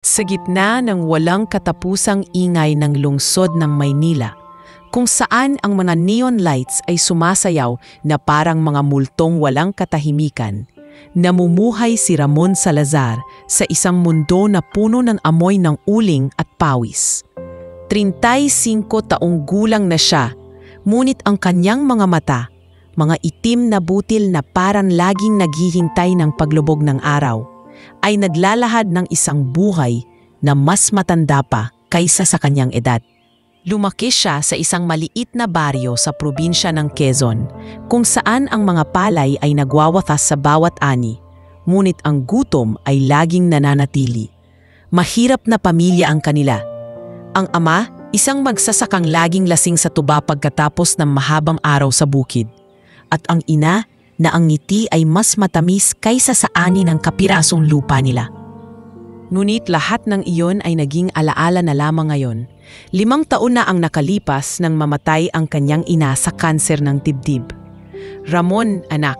Sa gitna ng walang katapusang ingay ng lungsod ng Maynila, kung saan ang mga neon lights ay sumasayaw na parang mga multong walang katahimikan, namumuhay si Ramon Salazar sa isang mundo na puno ng amoy ng uling at pawis. 35 taong gulang na siya, ngunit ang kanyang mga mata, mga itim na butil na parang laging naghihintay ng paglubog ng araw, ay naglalahad ng isang buhay na mas matanda pa kaysa sa kanyang edad. Lumaki siya sa isang maliit na baryo sa probinsya ng Quezon, kung saan ang mga palay ay nagwawatas sa bawat ani, ngunit ang gutom ay laging nananatili. Mahirap na pamilya ang kanila. Ang ama, isang magsasakang laging lasing sa tuba pagkatapos ng mahabang araw sa bukid. At ang ina, na ang ngiti ay mas matamis kaysa sa ani ng kapirasong lupa nila. Ngunit lahat ng iyon ay naging alaala na lamang ngayon. 5 taon na ang nakalipas nang mamatay ang kanyang ina sa kanser ng dibdib. Ramon, anak,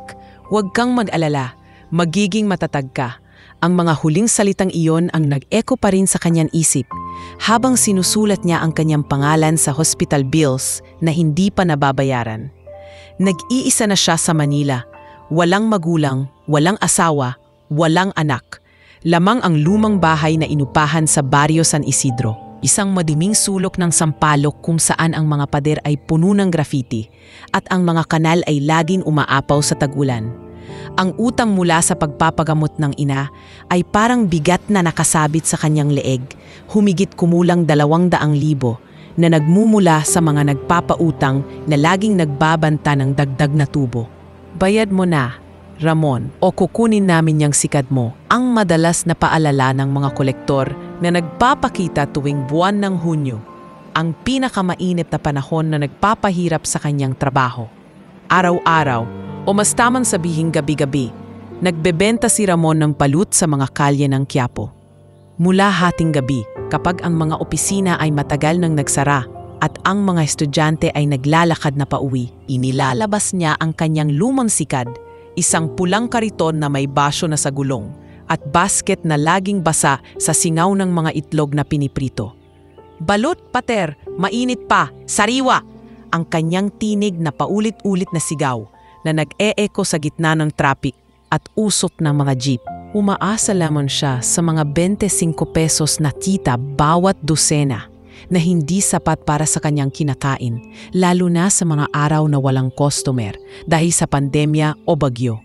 huwag kang mag-alala, magiging matatag ka. Ang mga huling salitang iyon ang nag-echo pa rin sa kanyang isip, habang sinusulat niya ang kanyang pangalan sa hospital bills na hindi pa nababayaran. Nag-iisa na siya sa Manila. Walang magulang, walang asawa, walang anak. Lamang ang lumang bahay na inupahan sa Barrio San Isidro. Isang maduming sulok ng sampalok kung saan ang mga pader ay puno ng graffiti at ang mga kanal ay laging umaapaw sa tag-ulan. Ang utang mula sa pagpapagamot ng ina ay parang bigat na nakasabit sa kanyang leeg, humigit kumulang 200,000 na nagmumula sa mga nagpapautang na laging nagbabanta ng dagdag na tubo. Bayad mo na, Ramon, o kukunin namin yang sikad mo, ang madalas na paalala ng mga kolektor na nagpapakita tuwing buwan ng Hunyo, ang pinakamainit na panahon na nagpapahirap sa kanyang trabaho. Araw-araw, o mas tamang sabihing gabi-gabi, nagbebenta si Ramon ng palut sa mga kalye ng Quiapo. Mula hating gabi, kapag ang mga opisina ay matagal nang nagsara, at ang mga estudyante ay naglalakad na pauwi, inilalabas niya ang kanyang lumang sikad, isang pulang kariton na may basyo na sa gulong, at basket na laging basa sa singaw ng mga itlog na piniprito. Balot, pater, mainit pa, sariwa! Ang kanyang tinig na paulit-ulit na sigaw na nag-e-echo sa gitna ng traffic at usok ng mga jeep. Umaasa lamang siya sa mga 25 pesos na kita bawat dosena, na hindi sapat para sa kanyang kinakain, lalo na sa mga araw na walang customer dahil sa pandemya o bagyo.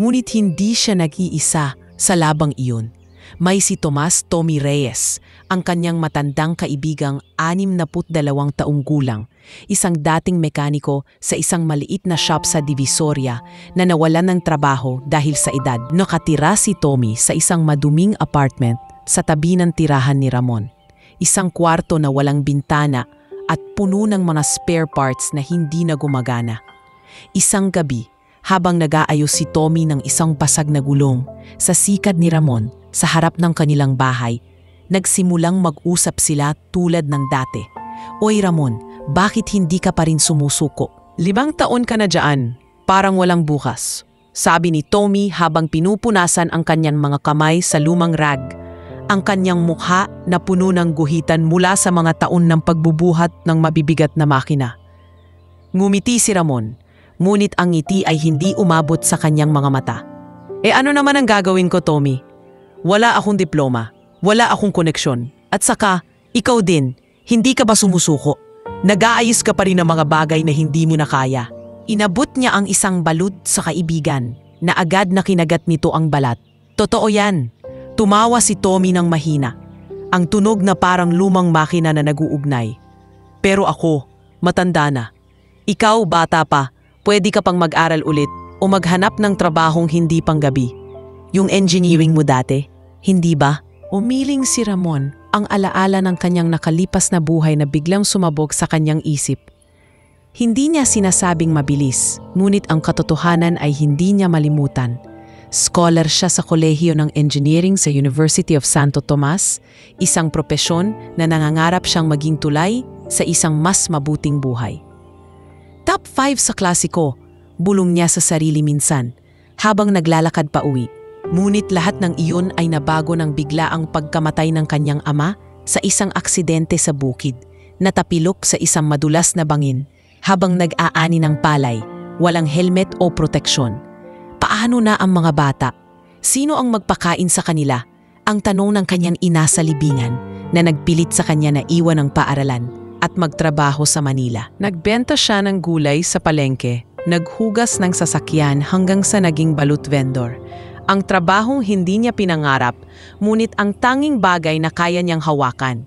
Ngunit hindi siya nag-iisa sa labang iyon. May si Tommy Reyes, ang kanyang matandang kaibigang 62 taong gulang, isang dating mekaniko sa isang maliit na shop sa Divisoria na nawalan ng trabaho dahil sa edad. Nakatira si Tommy sa isang maduming apartment sa tabi ng tirahan ni Ramon. Isang kwarto na walang bintana at puno ng mga spare parts na hindi na gumagana. Isang gabi, habang nag-aayos si Tommy ng isang basag na gulong sa sikad ni Ramon sa harap ng kanilang bahay, nagsimulang mag-usap sila tulad ng dati. "Oy Ramon, bakit hindi ka pa rin sumusuko? 5 taon ka na dyan, parang walang bukas," sabi ni Tommy habang pinupunasan ang kanyang mga kamay sa lumang rag. Ang kanyang mukha na puno ng guhitan mula sa mga taon ng pagbubuhat ng mabibigat na makina. Ngumiti si Ramon, ngunit ang ngiti ay hindi umabot sa kanyang mga mata. Ano naman ang gagawin ko, Tommy? Wala akong diploma, wala akong koneksyon, at saka, ikaw din, hindi ka ba sumusuko? Nag-aayos ka pa rin ng mga bagay na hindi mo na kaya. Inabot niya ang isang balud sa kaibigan, na agad na kinagat nito ang balat. Totoo yan. Tumawa si Tommy ng mahina, ang tunog na parang lumang makina na nag-uugnay. Pero ako, matanda na. Ikaw, bata pa, pwede ka pang mag-aral ulit o maghanap ng trabahong hindi panggabi. Yung engineering mo dati, hindi ba? Umiling si Ramon, ang alaala ng kanyang nakalipas na buhay na biglang sumabog sa kanyang isip. Hindi niya sinasabing mabilis, ngunit ang katotohanan ay hindi niya malimutan. Scholar siya sa Kolehiyo ng Engineering sa University of Santo Tomas, isang propesyon na nangangarap siyang maging tulay sa isang mas mabuting buhay. Top 5 sa klase ko, bulong niya sa sarili minsan, habang naglalakad pa uwi. Ngunit lahat ng iyon ay nabago ng bigla ang pagkamatay ng kanyang ama sa isang aksidente sa bukid, natapilok sa isang madulas na bangin habang nag-aani ng palay, walang helmet o proteksyon. Paano na ang mga bata? Sino ang magpakain sa kanila? Ang tanong ng kanyang ina sa libingan na nagpilit sa kanya na iwan ang paaralan at magtrabaho sa Manila. Nagbenta siya ng gulay sa palengke, naghugas ng sasakyan hanggang sa naging balut vendor. Ang trabahong hindi niya pinangarap, ngunit ang tanging bagay na kaya niyang hawakan.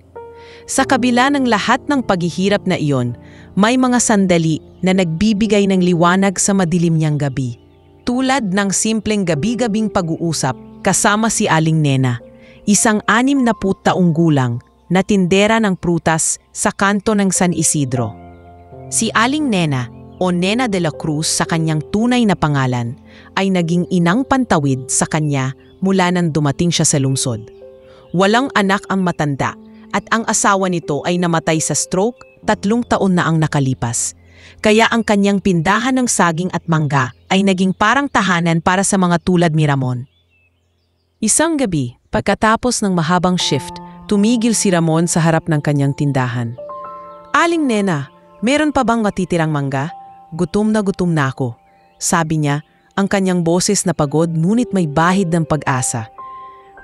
Sa kabila ng lahat ng paghihirap na iyon, may mga sandali na nagbibigay ng liwanag sa madilim niyang gabi. Tulad ng simpleng gabi-gabing pag-uusap kasama si Aling Nena, isang 60 taong gulang na tindera ng prutas sa kanto ng San Isidro. Si Aling Nena o Nena de la Cruz sa kanyang tunay na pangalan ay naging inang pantawid sa kanya mula nang dumating siya sa lungsod. Walang anak ang matanda at ang asawa nito ay namatay sa stroke 3 taon na ang nakalipas. Kaya ang kanyang pindahan ng saging at mangga ay naging parang tahanan para sa mga tulad ni Ramon. Isang gabi, pagkatapos ng mahabang shift, tumigil si Ramon sa harap ng kanyang tindahan. "Aling Nena, meron pa bang matitirang mangga? Gutom na ako," sabi niya, ang kanyang boses na pagod ngunit may bahid ng pag-asa.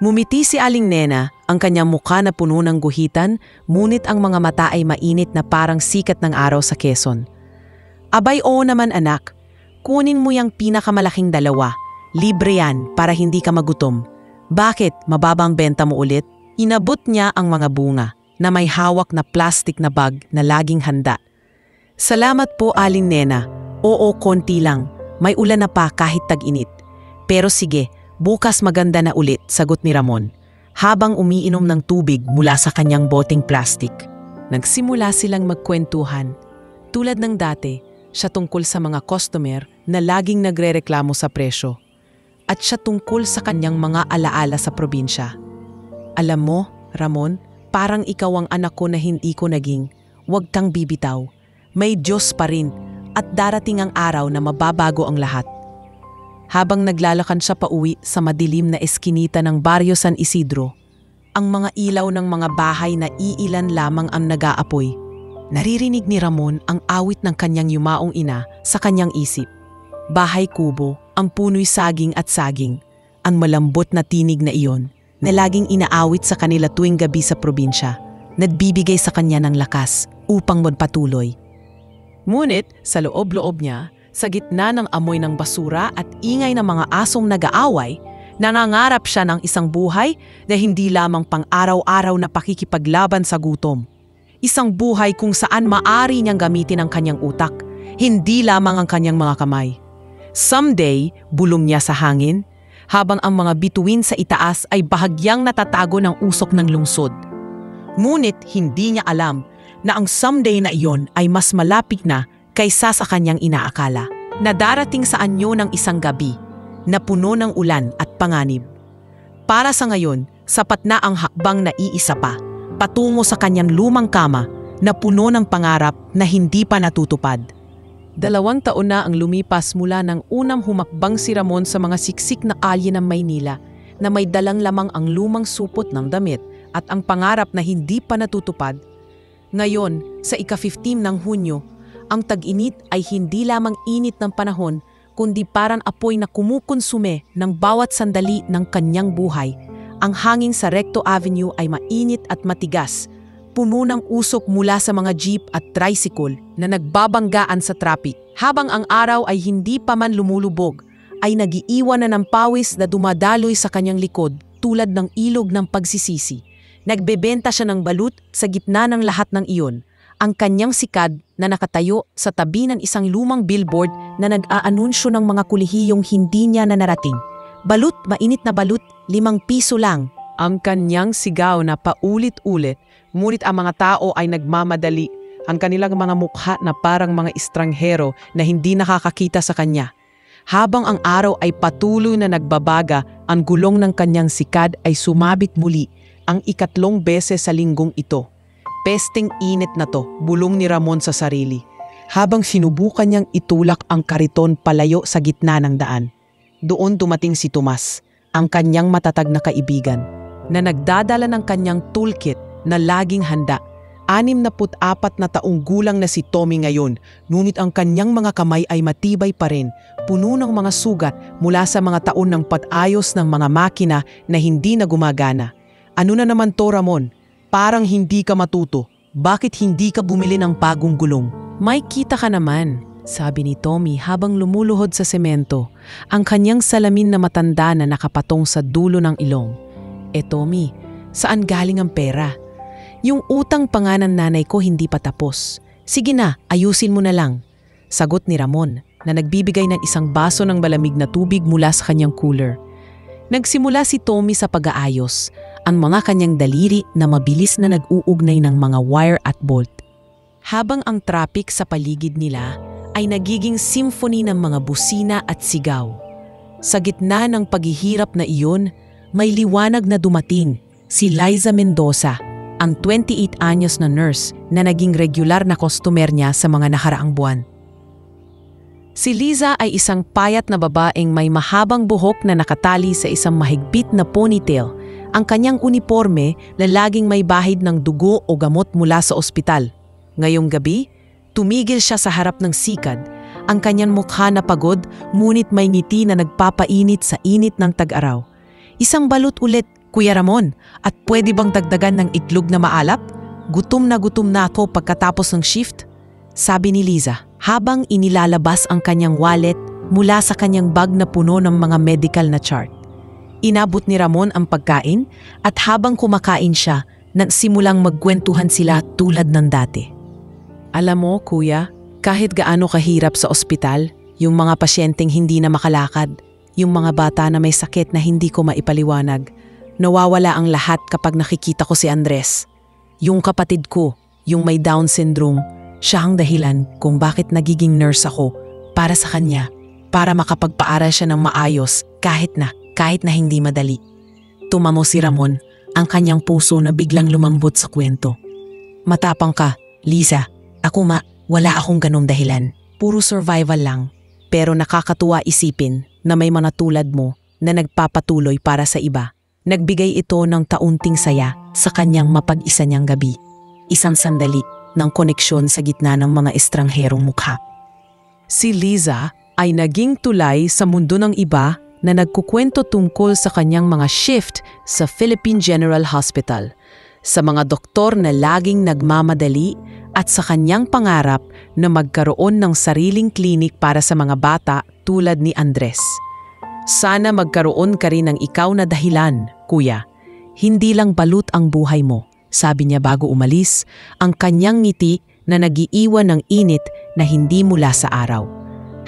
Mumiti si Aling Nena, ang kanyang mukha na puno ng guhitan, ngunit ang mga mata ay mainit na parang sikat ng araw sa Quezon. "Abay, oo naman anak, kunin mo yung pinakamalaking 2. Libre yan para hindi ka magutom. Bakit, mababang benta mo ulit?" Inabot niya ang mga bunga na may hawak na plastic na bag na laging handa. "Salamat po, Aling Nena. Oo, konti lang. May ulan na pa kahit tag-init. Pero sige, bukas maganda na ulit," sagot ni Ramon, habang umiinom ng tubig mula sa kanyang boteng plastic. Nagsimula silang magkwentuhan. Tulad ng dati, siya tungkol sa mga customer na laging nagrereklamo sa presyo. At siya tungkol sa kanyang mga alaala sa probinsya. "Alam mo, Ramon, parang ikaw ang anak ko na hindi ko naging. Huwag kang bibitaw. May Diyos pa rin at darating ang araw na mababago ang lahat." Habang naglalakan siya pauwi sa madilim na eskinita ng Barrio San Isidro, ang mga ilaw ng mga bahay na iilan lamang ang nag-aapoy, naririnig ni Ramon ang awit ng kanyang yumaong ina sa kanyang isip. Bahay kubo, ang puno'y saging at saging, ang malambot na tinig na iyon na laging inaawit sa kanila tuwing gabi sa probinsya, nagbibigay sa kanya ng lakas upang magpatuloy. Ngunit sa loob-loob niya, sa gitna ng amoy ng basura at ingay ng mga asong nag-aaway, nangangarap siya ng isang buhay na hindi lamang pang-araw-araw na pakikipaglaban sa gutom. Isang buhay kung saan maari niyang gamitin ang kanyang utak, hindi lamang ang kanyang mga kamay. Someday, bulong niya sa hangin, habang ang mga bituin sa itaas ay bahagyang natatago ng usok ng lungsod. Ngunit hindi niya alam na ang someday na iyon ay mas malapit na kaysa sa kanyang inaakala, na darating sa anyo ng isang gabi na puno ng ulan at panganib. Para sa ngayon, sapat na ang hakbang na iisa pa, patungo sa kanyang lumang kama na puno ng pangarap na hindi pa natutupad. 2 taon na ang lumipas mula ng unang humakbang si Ramon sa mga siksik na kalye ng Maynila na may dalang lamang ang lumang supot ng damit at ang pangarap na hindi pa natutupad. Ngayon, sa ika-15 ng Hunyo, ang tag-init ay hindi lamang init ng panahon kundi parang apoy na kumukonsume ng bawat sandali ng kanyang buhay. Ang hangin sa Recto Avenue ay mainit at matigas, puno ng usok mula sa mga jeep at tricycle na nagbabanggaan sa traffic. Habang ang araw ay hindi pa man lumulubog, ay nagiiwan na ng pawis na dumadaloy sa kanyang likod tulad ng ilog ng pagsisisi. Nagbebenta siya ng balut sa gitna ng lahat ng iyon. Ang kanyang sikad na nakatayo sa tabi ng isang lumang billboard na nag-aanunsyo ng mga kulihiyong hindi niya na narating. "Balut, mainit na balut, 5 piso lang." Ang kanyang sigaw na paulit-ulit, ngunit ang mga tao ay nagmamadali, ang kanilang mga mukha na parang mga estranghero na hindi nakakakita sa kanya. Habang ang araw ay patuloy na nagbabaga, ang gulong ng kanyang sikad ay sumabit muli, ang ikatlong beses sa linggong ito. "Pesteng init na to," bulong ni Ramon sa sarili, habang sinubukan niyang itulak ang kariton palayo sa gitna ng daan. Doon dumating si Tomas, ang kanyang matatag na kaibigan, na nagdadala ng kanyang toolkit na laging handa. 64 na taong gulang na si Tommy ngayon, ngunit ang kanyang mga kamay ay matibay pa rin, puno ng mga sugat mula sa mga taon ng pag-ayos ng mga makina na hindi na gumagana. Ano na naman to, Ramon? Parang hindi ka matuto. Bakit hindi ka bumili ng bagong gulong? May kita ka naman, sabi ni Tommy habang lumuluhod sa semento, ang kanyang salamin na matanda na nakapatong sa dulo ng ilong. Tommy, saan galing ang pera? Yung utang pa nga ng nanay ko hindi pa tapos. Sige na, ayusin mo na lang. Sagot ni Ramon na nagbibigay ng isang baso ng malamig na tubig mula sa kanyang cooler. Nagsimula si Tommy sa pag-aayos, ang mga kanyang daliri na mabilis na nag-uugnay ng mga wire at bolt. Habang ang traffic sa paligid nila ay nagiging symphony ng mga busina at sigaw. Sa gitna ng paghihirap na iyon, may liwanag na dumating, si Liza Mendoza, ang 28 anyos na nurse na naging regular na customer niya sa mga nakaraang buwan. Si Liza ay isang payat na babaeng may mahabang buhok na nakatali sa isang mahigpit na ponytail, ang kanyang uniforme na laging may bahid ng dugo o gamot mula sa ospital. Ngayong gabi, tumigil siya sa harap ng sikad, ang kanyang mukha na pagod ngunit may ngiti na nagpapainit sa init ng tag-araw. Isang balut ulit, Kuya Ramon, at pwede bang dagdagan ng itlog na maalap? Gutom na ako pagkatapos ng shift, sabi ni Liza habang inilalabas ang kanyang wallet mula sa kanyang bag na puno ng mga medical na chart. Inabot ni Ramon ang pagkain at habang kumakain siya, nagsimulang magkwentuhan sila tulad ng dati. Alam mo, Kuya, kahit gaano kahirap sa ospital, yung mga pasyenteng hindi na makalakad, yung mga bata na may sakit na hindi ko maipaliwanag, nawawala ang lahat kapag nakikita ko si Andres. Yung kapatid ko, yung may Down syndrome, siya ang dahilan kung bakit nagiging nurse ako para sa kanya, para makapagpaaral siya ng maayos kahit na hindi madali. Tumamo si Ramon, ang kanyang puso na biglang lumambot sa kwento. Matapang ka, Liza. Ako wala akong ganong dahilan. Puro survival lang. Pero nakakatuwa isipin na may mga tulad mo na nagpapatuloy para sa iba. Nagbigay ito ng taunting saya sa kanyang mapag-isa niyang gabi. Isang sandali ng koneksyon sa gitna ng mga estrangherong mukha. Si Liza ay naging tulay sa mundo ng iba na nagkukwento tungkol sa kanyang mga shift sa Philippine General Hospital, sa mga doktor na laging nagmamadali at sa kanyang pangarap na magkaroon ng sariling klinik para sa mga bata tulad ni Andres. Sana magkaroon ka rin ng ikaw na dahilan, Kuya. Hindi lang balut ang buhay mo, sabi niya bago umalis, ang kanyang ngiti na nagiiwan ng init na hindi mula sa araw.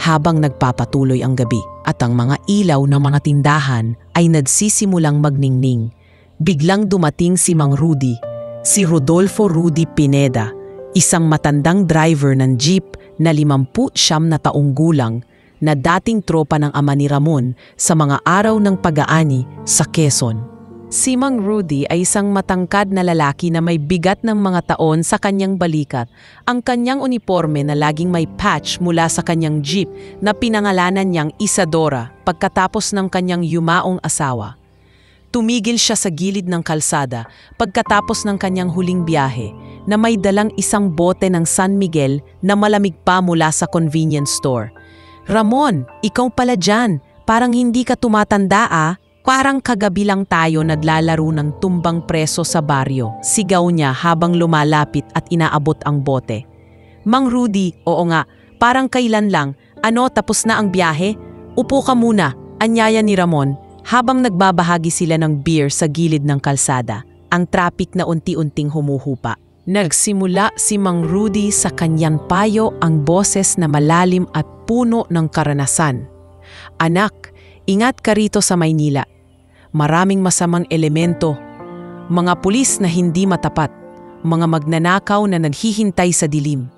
Habang nagpapatuloy ang gabi at ang mga ilaw ng mga tindahan ay nagsisimulang magningning, biglang dumating si Mang Rudy, si Rodolfo Rudy Pineda, isang matandang driver ng jeep na 59 na taong gulang na dating tropa ng ama ni Ramon sa mga araw ng pag-aani sa Quezon. Si Mang Rudy ay isang matangkad na lalaki na may bigat ng mga taon sa kanyang balikat. Ang kanyang uniforme na laging may patch mula sa kanyang jeep na pinangalanan niyang Isadora pagkatapos ng kanyang yumaong asawa. Tumigil siya sa gilid ng kalsada pagkatapos ng kanyang huling biyahe na may dalang isang bote ng San Miguel na malamig pa mula sa convenience store. Ramon, ikaw pala dyan. Parang hindi ka tumatanda ah. Parang kagabi lang tayo naglalaro ng tumbang preso sa baryo. Sigaw niya habang lumalapit at inaabot ang bote. Mang Rudy, oo nga, parang kailan lang. Ano, tapos na ang biyahe? Upo ka muna, anyaya ni Ramon habang nagbabahagi sila ng beer sa gilid ng kalsada. Ang traffic na unti-unting humuhupa. Nagsimula si Mang Rudy sa kanyang payo, ang boses na malalim at puno ng karanasan. Anak, ingat ka rito sa Maynila. Maraming masamang elemento, mga pulis na hindi matapat, mga magnanakaw na naghihintay sa dilim.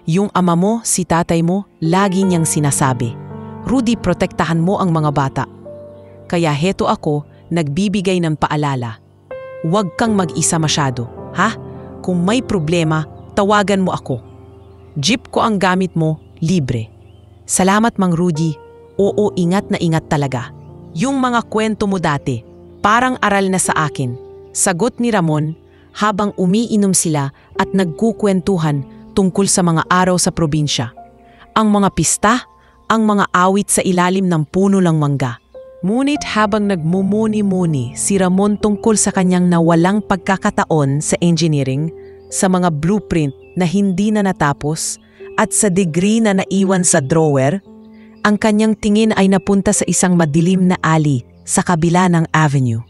Yung ama mo, si tatay mo, lagi niyang sinasabi, Rudy, protektahan mo ang mga bata. Kaya heto ako, nagbibigay ng paalala. Huwag kang mag-isa masyado, ha? Kung may problema, tawagan mo ako. Jeep ko ang gamit mo, libre. Salamat Mang Rudy. Oo, ingat na ingat talaga. Yung mga kwento mo dati, parang aral na sa akin. Sagot ni Ramon habang umiinom sila at nagkukwentuhan tungkol sa mga araw sa probinsya. Ang mga pista, ang mga awit sa ilalim ng puno ng mangga. Ngunit habang nagmumuni-muni si Ramon tungkol sa kanyang nawalang pagkakataon sa engineering, sa mga blueprint na hindi na natapos at sa degree na naiwan sa drawer, ang kanyang tingin ay napunta sa isang madilim na alley sa kabila ng avenue.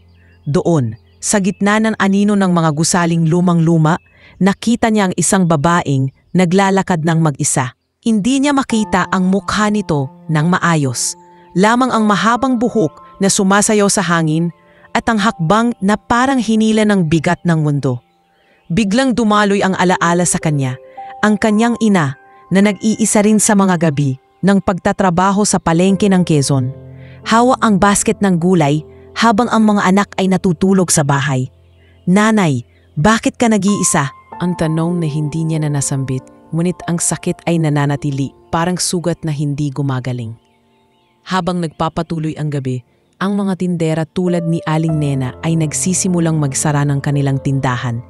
Doon, sa gitna ng anino ng mga gusaling lumang-luma, nakita niya ang isang babaeng naglalakad ng mag-isa. Hindi niya makita ang mukha nito ng maayos. Lamang ang mahabang buhok na sumasayaw sa hangin at ang hakbang na parang hinila ng bigat ng mundo. Biglang dumaloy ang alaala sa kanya, ang kanyang ina na nag-iisa rin sa mga gabi ng pagtatrabaho sa palengke ng Quezon. Hawak ang basket ng gulay habang ang mga anak ay natutulog sa bahay. "Nanay, bakit ka nag-iisa?" Ang tanong na hindi niya na nasambit, ngunit ang sakit ay nananatili, parang sugat na hindi gumagaling. Habang nagpapatuloy ang gabi, ang mga tindera tulad ni Aling Nena ay nagsisimulang magsara ng kanilang tindahan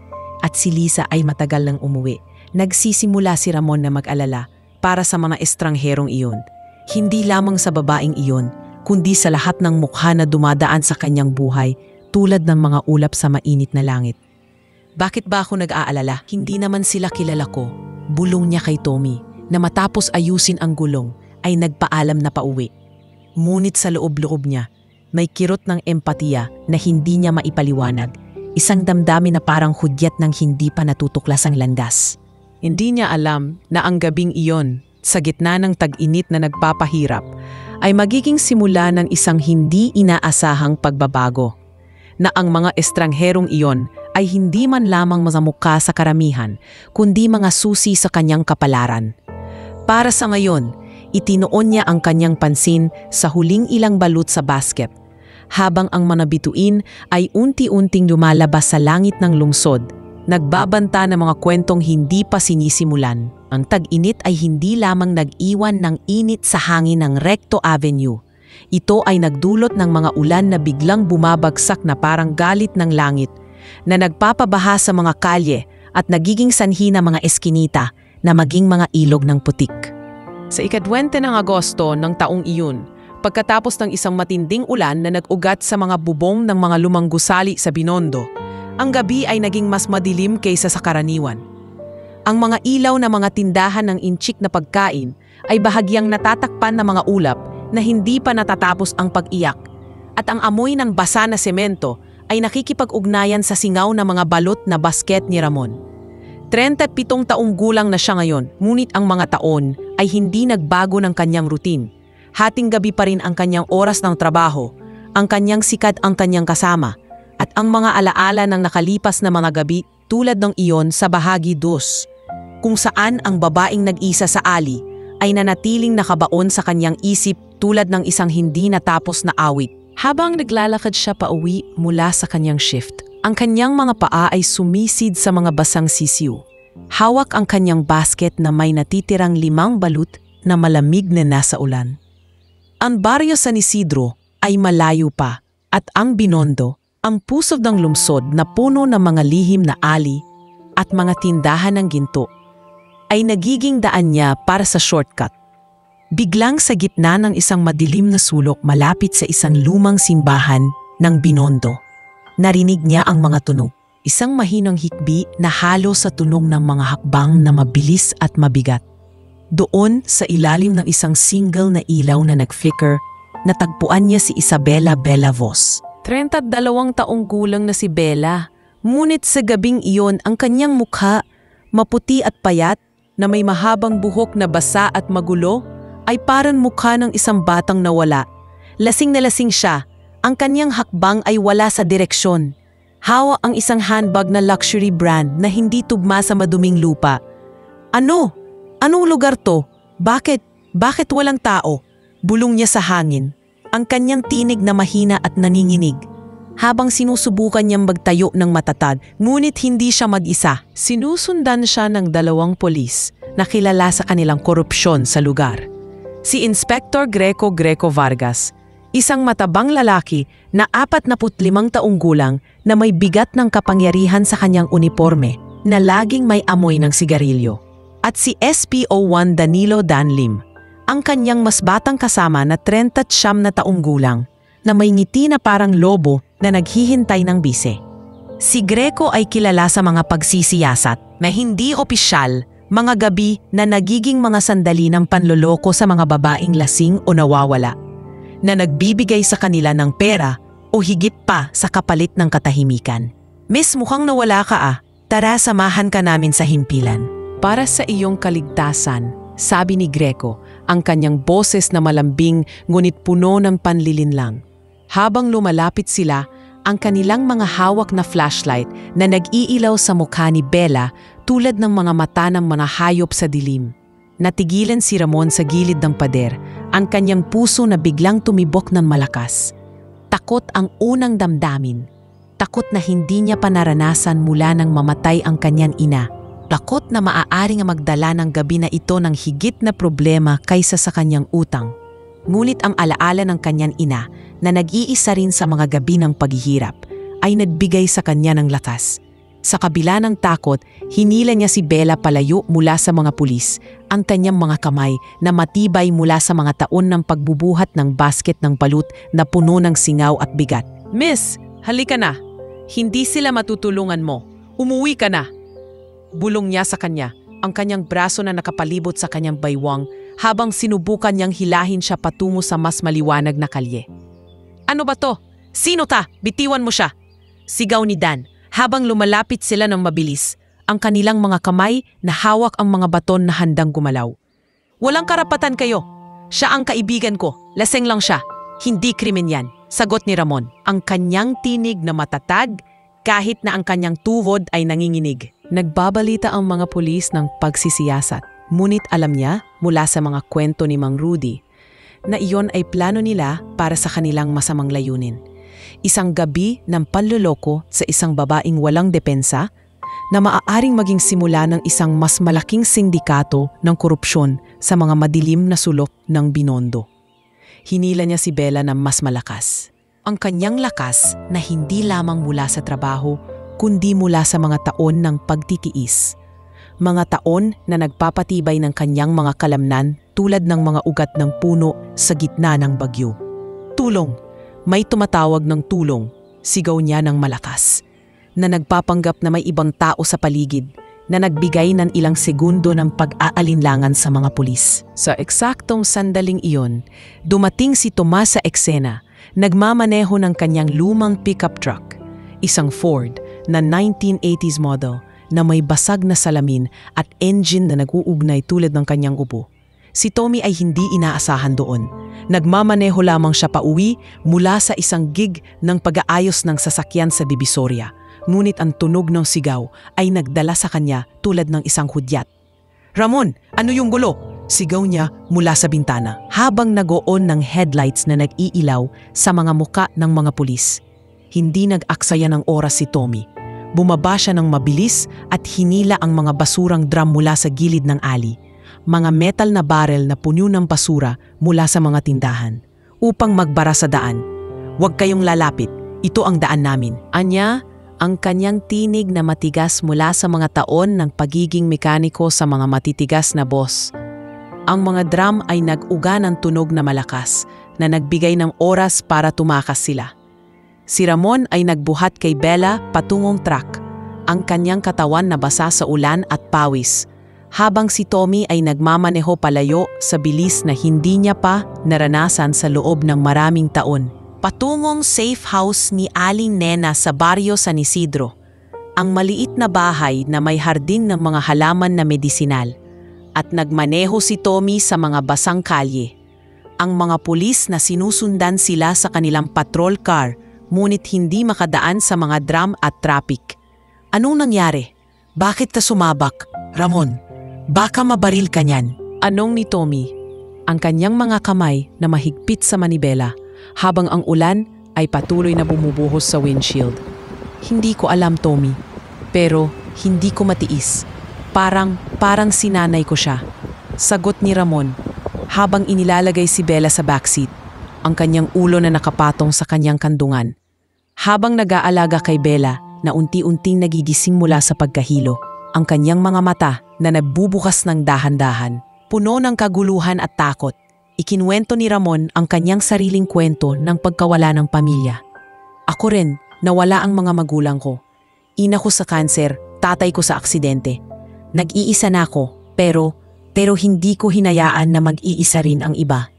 at si Lisa ay matagal nang umuwi. Nagsisimula si Ramon na mag-alala para sa mga estrangherong iyon. Hindi lamang sa babaeng iyon, kundi sa lahat ng mukha na dumadaan sa kanyang buhay tulad ng mga ulap sa mainit na langit. "Bakit ba ako nag-aalala? Hindi naman sila kilala ko." Bulong niya kay Tommy na matapos ayusin ang gulong ay nagpaalam na pauwi. Ngunit sa loob-loob niya, may kirot ng empatiya na hindi niya maipaliwanag. Isang damdamin na parang hudyat ng hindi pa natutuklas ang landas. Hindi niya alam na ang gabing iyon, sa gitna ng tag-init na nagpapahirap, ay magiging simula ng isang hindi inaasahang pagbabago. Na ang mga estrangherong iyon ay hindi man lamang masamukha sa karamihan, kundi mga susi sa kanyang kapalaran. Para sa ngayon, itinoon niya ang kanyang pansin sa huling ilang balut sa basket, habang ang mga bituin ay unti-unting lumalabas sa langit ng lungsod, nagbabanta ng mga kwentong hindi pa sinisimulan. Ang tag-init ay hindi lamang nag-iwan ng init sa hangin ng Recto Avenue. Ito ay nagdulot ng mga ulan na biglang bumabagsak na parang galit ng langit, na nagpapabaha sa mga kalye at nagiging sanhi ng mga eskinita na maging mga ilog ng putik. Sa ika-20 ng Agosto ng taong iyon, pagkatapos ng isang matinding ulan na nag-ugat sa mga bubong ng mga lumang gusali sa Binondo, ang gabi ay naging mas madilim kaysa sa karaniwan. Ang mga ilaw na mga tindahan ng inchik na pagkain ay bahagyang natatakpan ng mga ulap na hindi pa natatapos ang pag-iyak, at ang amoy ng basa na semento ay nakikipag-ugnayan sa singaw ng mga balot na basket ni Ramon. 37 taong gulang na siya ngayon, ngunit ang mga taon ay hindi nagbago ng kanyang routine. Hating gabi pa rin ang kanyang oras ng trabaho, ang kanyang sikat ang kanyang kasama, at ang mga alaala ng nakalipas na mga gabi tulad ng iyon sa bahagi 2, kung saan ang babaeng nag-isa sa ali ay nanatiling nakabaon sa kanyang isip tulad ng isang hindi natapos na awit. Habang naglalakad siya pauwi mula sa kanyang shift, ang kanyang mga paa ay sumisid sa mga basang sisiw. Hawak ang kanyang basket na may natitirang 5 balut na malamig na nasa ulan. Ang baryo San Isidro ay malayo pa, at ang Binondo, ang puso ng lungsod na puno ng mga lihim na ali at mga tindahan ng ginto, ay nagiging daan niya para sa shortcut. Biglang sa gitna ng isang madilim na sulok malapit sa isang lumang simbahan ng Binondo, narinig niya ang mga tunog. Isang mahinang hikbi na halo sa tunog ng mga hakbang na mabilis at mabigat. Doon sa ilalim ng isang single na ilaw na nag-flicker, natagpuan niya si Isabela Bellavos. 32 taong gulang na si Bella, ngunit sa gabing iyon ang kanyang mukha, maputi at payat, na may mahabang buhok na basa at magulo, ay parang mukha ng isang batang nawala. Lasing na lasing siya, ang kanyang hakbang ay wala sa direksyon. Hawak ang isang handbag na luxury brand na hindi tugma sa maduming lupa. "Ano? Anong lugar to? Bakit walang tao?" Bulong niya sa hangin, ang kanyang tinig na mahina at naninginig. Habang sinusubukan niyang magtayo ng matatag, ngunit hindi siya mag-isa. Sinusundan siya ng 2 polis na kilala sa kanilang korupsyon sa lugar. Si Inspector Greco Vargas, Isang matabang lalaki na 45 taong gulang na may bigat ng kapangyarihan sa kanyang uniforme na laging may amoy ng sigarilyo. At si SPO1 Danilo Danlim, ang kanyang mas batang kasama na 39 na taong gulang na may ngiti na parang lobo na naghihintay ng bise. Si Greco ay kilala sa mga pagsisiyasat na hindi opisyal, mga gabi na nagiging mga sandali ng panloloko sa mga babaeng lasing o nawawala, na nagbibigay sa kanila ng pera o higit pa sa kapalit ng katahimikan. Miss, mukhang nawala ka ah. Tara, samahan ka namin sa himpilan. Para sa iyong kaligtasan, sabi ni Greco, ang kanyang boses na malambing ngunit puno ng panlilinlang. Habang lumalapit sila, ang kanilang mga hawak na flashlight na nag-iilaw sa mukha ni Bella tulad ng mga mata ng mga hayop sa dilim. Natigilan si Ramon sa gilid ng pader, ang kanyang puso na biglang tumibok ng malakas. Takot ang unang damdamin. Takot na hindi niya pa naranasan mula nang mamatay ang kanyang ina. Takot na maaaring magdala ng gabi na ito ng higit na problema kaysa sa kanyang utang. Ngunit ang alaala ng kanyang ina na nag-iisa rin sa mga gabi ng paghihirap ay nagbigay sa kanya ng lakas. Sa kabila ng takot, hinila niya si Bella palayo mula sa mga pulis, ang kanyang mga kamay na matibay mula sa mga taon ng pagbubuhat ng basket ng balut na puno ng singaw at bigat. Miss, halika na. Hindi sila matutulungan mo. Umuwi ka na. Bulong niya sa kanya, ang kanyang braso na nakapalibot sa kanyang baywang habang sinubukan niyang hilahin siya patungo sa mas maliwanag na kalye. Ano ba to? Sino ta? Bitiwan mo siya. Sigaw ni Dan. Habang lumalapit sila ng mabilis, ang kanilang mga kamay na hawak ang mga baton na handang gumalaw. Walang karapatan kayo. Siya ang kaibigan ko. Laseng lang siya. Hindi krimen yan, sagot ni Ramon. Ang kanyang tinig na matatag kahit na ang kanyang tuhod ay nanginginig. Nagbabalita ang mga pulis ng pagsisiyasat. Ngunit alam niya mula sa mga kwento ni Mang Rudy na iyon ay plano nila para sa kanilang masamang layunin. Isang gabi ng panloloko sa isang babaeng walang depensa na maaaring maging simula ng isang mas malaking sindikato ng korupsyon sa mga madilim na sulok ng Binondo. Hinila niya si Bella na mas malakas. Ang kanyang lakas na hindi lamang mula sa trabaho kundi mula sa mga taon ng pagtitiis. Mga taon na nagpapatibay ng kanyang mga kalamnan tulad ng mga ugat ng puno sa gitna ng bagyo. Tulong! May tumatawag ng tulong, sigaw niya ng malakas, na nagpapanggap na may ibang tao sa paligid, na nagbigay ng ilang segundo ng pag-aalinlangan sa mga pulis. Sa eksaktong sandaling iyon, dumating si Tomas sa eksena, nagmamaneho ng kanyang lumang pickup truck, isang Ford na 1980s model na may basag na salamin at engine na nag-uugnay tulad ng kanyang upo. Si Tommy ay hindi inaasahan doon. Nagmamaneho lamang siya pauwi mula sa isang gig ng pag-aayos ng sasakyan sa Divisoria. Ngunit ang tunog ng sigaw ay nagdala sa kanya tulad ng isang hudyat. Ramon, ano yung gulo? Sigaw niya mula sa bintana habang nag-on ng headlights na nag-iilaw sa mga muka ng mga pulis. Hindi nag-aksaya ng oras si Tommy. Bumaba siya ng mabilis at hinila ang mga basurang drum mula sa gilid ng alley. Mga metal na barrel na puno ng basura mula sa mga tindahan upang magbara sa daan. Huwag kayong lalapit, ito ang daan namin. Anya, ang kanyang tinig na matigas mula sa mga taon ng pagiging mekaniko sa mga matitigas na boss. Ang mga drum ay nag-uga ng tunog na malakas na nagbigay ng oras para tumakas sila. Si Ramon ay nagbuhat kay Bella patungong truck, ang kanyang katawan na basa sa ulan at pawis, habang si Tommy ay nagmamaneho palayo sa bilis na hindi niya pa naranasan sa loob ng maraming taon. Patungong safe house ni Aling Nena sa baryo San Isidro, ang maliit na bahay na may hardin ng mga halaman na medisinal, at nagmaneho si Tommy sa mga basang kalye. Ang mga pulis na sinusundan sila sa kanilang patrol car, ngunit hindi makadaan sa mga drum at traffic. Anong nangyari? Bakit ka sumabak? Ramon, baka mabaril ka niyan. Anong ni Tommy? Ang kanyang mga kamay na mahigpit sa manibela habang ang ulan ay patuloy na bumubuhos sa windshield. Hindi ko alam, Tommy, pero hindi ko matiis. Parang sinanay ko siya. Sagot ni Ramon habang inilalagay si Bella sa backseat. ang kanyang ulo na nakapatong sa kanyang kandungan. Habang nag-aalaga kay Bella na unti-unting nagigising mula sa pagkahilo, ang kanyang mga mata na nagbubukas ng dahan-dahan, puno ng kaguluhan at takot. Ikinuwento ni Ramon ang kanyang sariling kwento ng pagkawala ng pamilya. Ako rin, nawala ang mga magulang ko. Ina ko sa kanser, tatay ko sa aksidente. Nag-iisa na ako, pero hindi ko hinayaan na mag-iisa rin ang iba.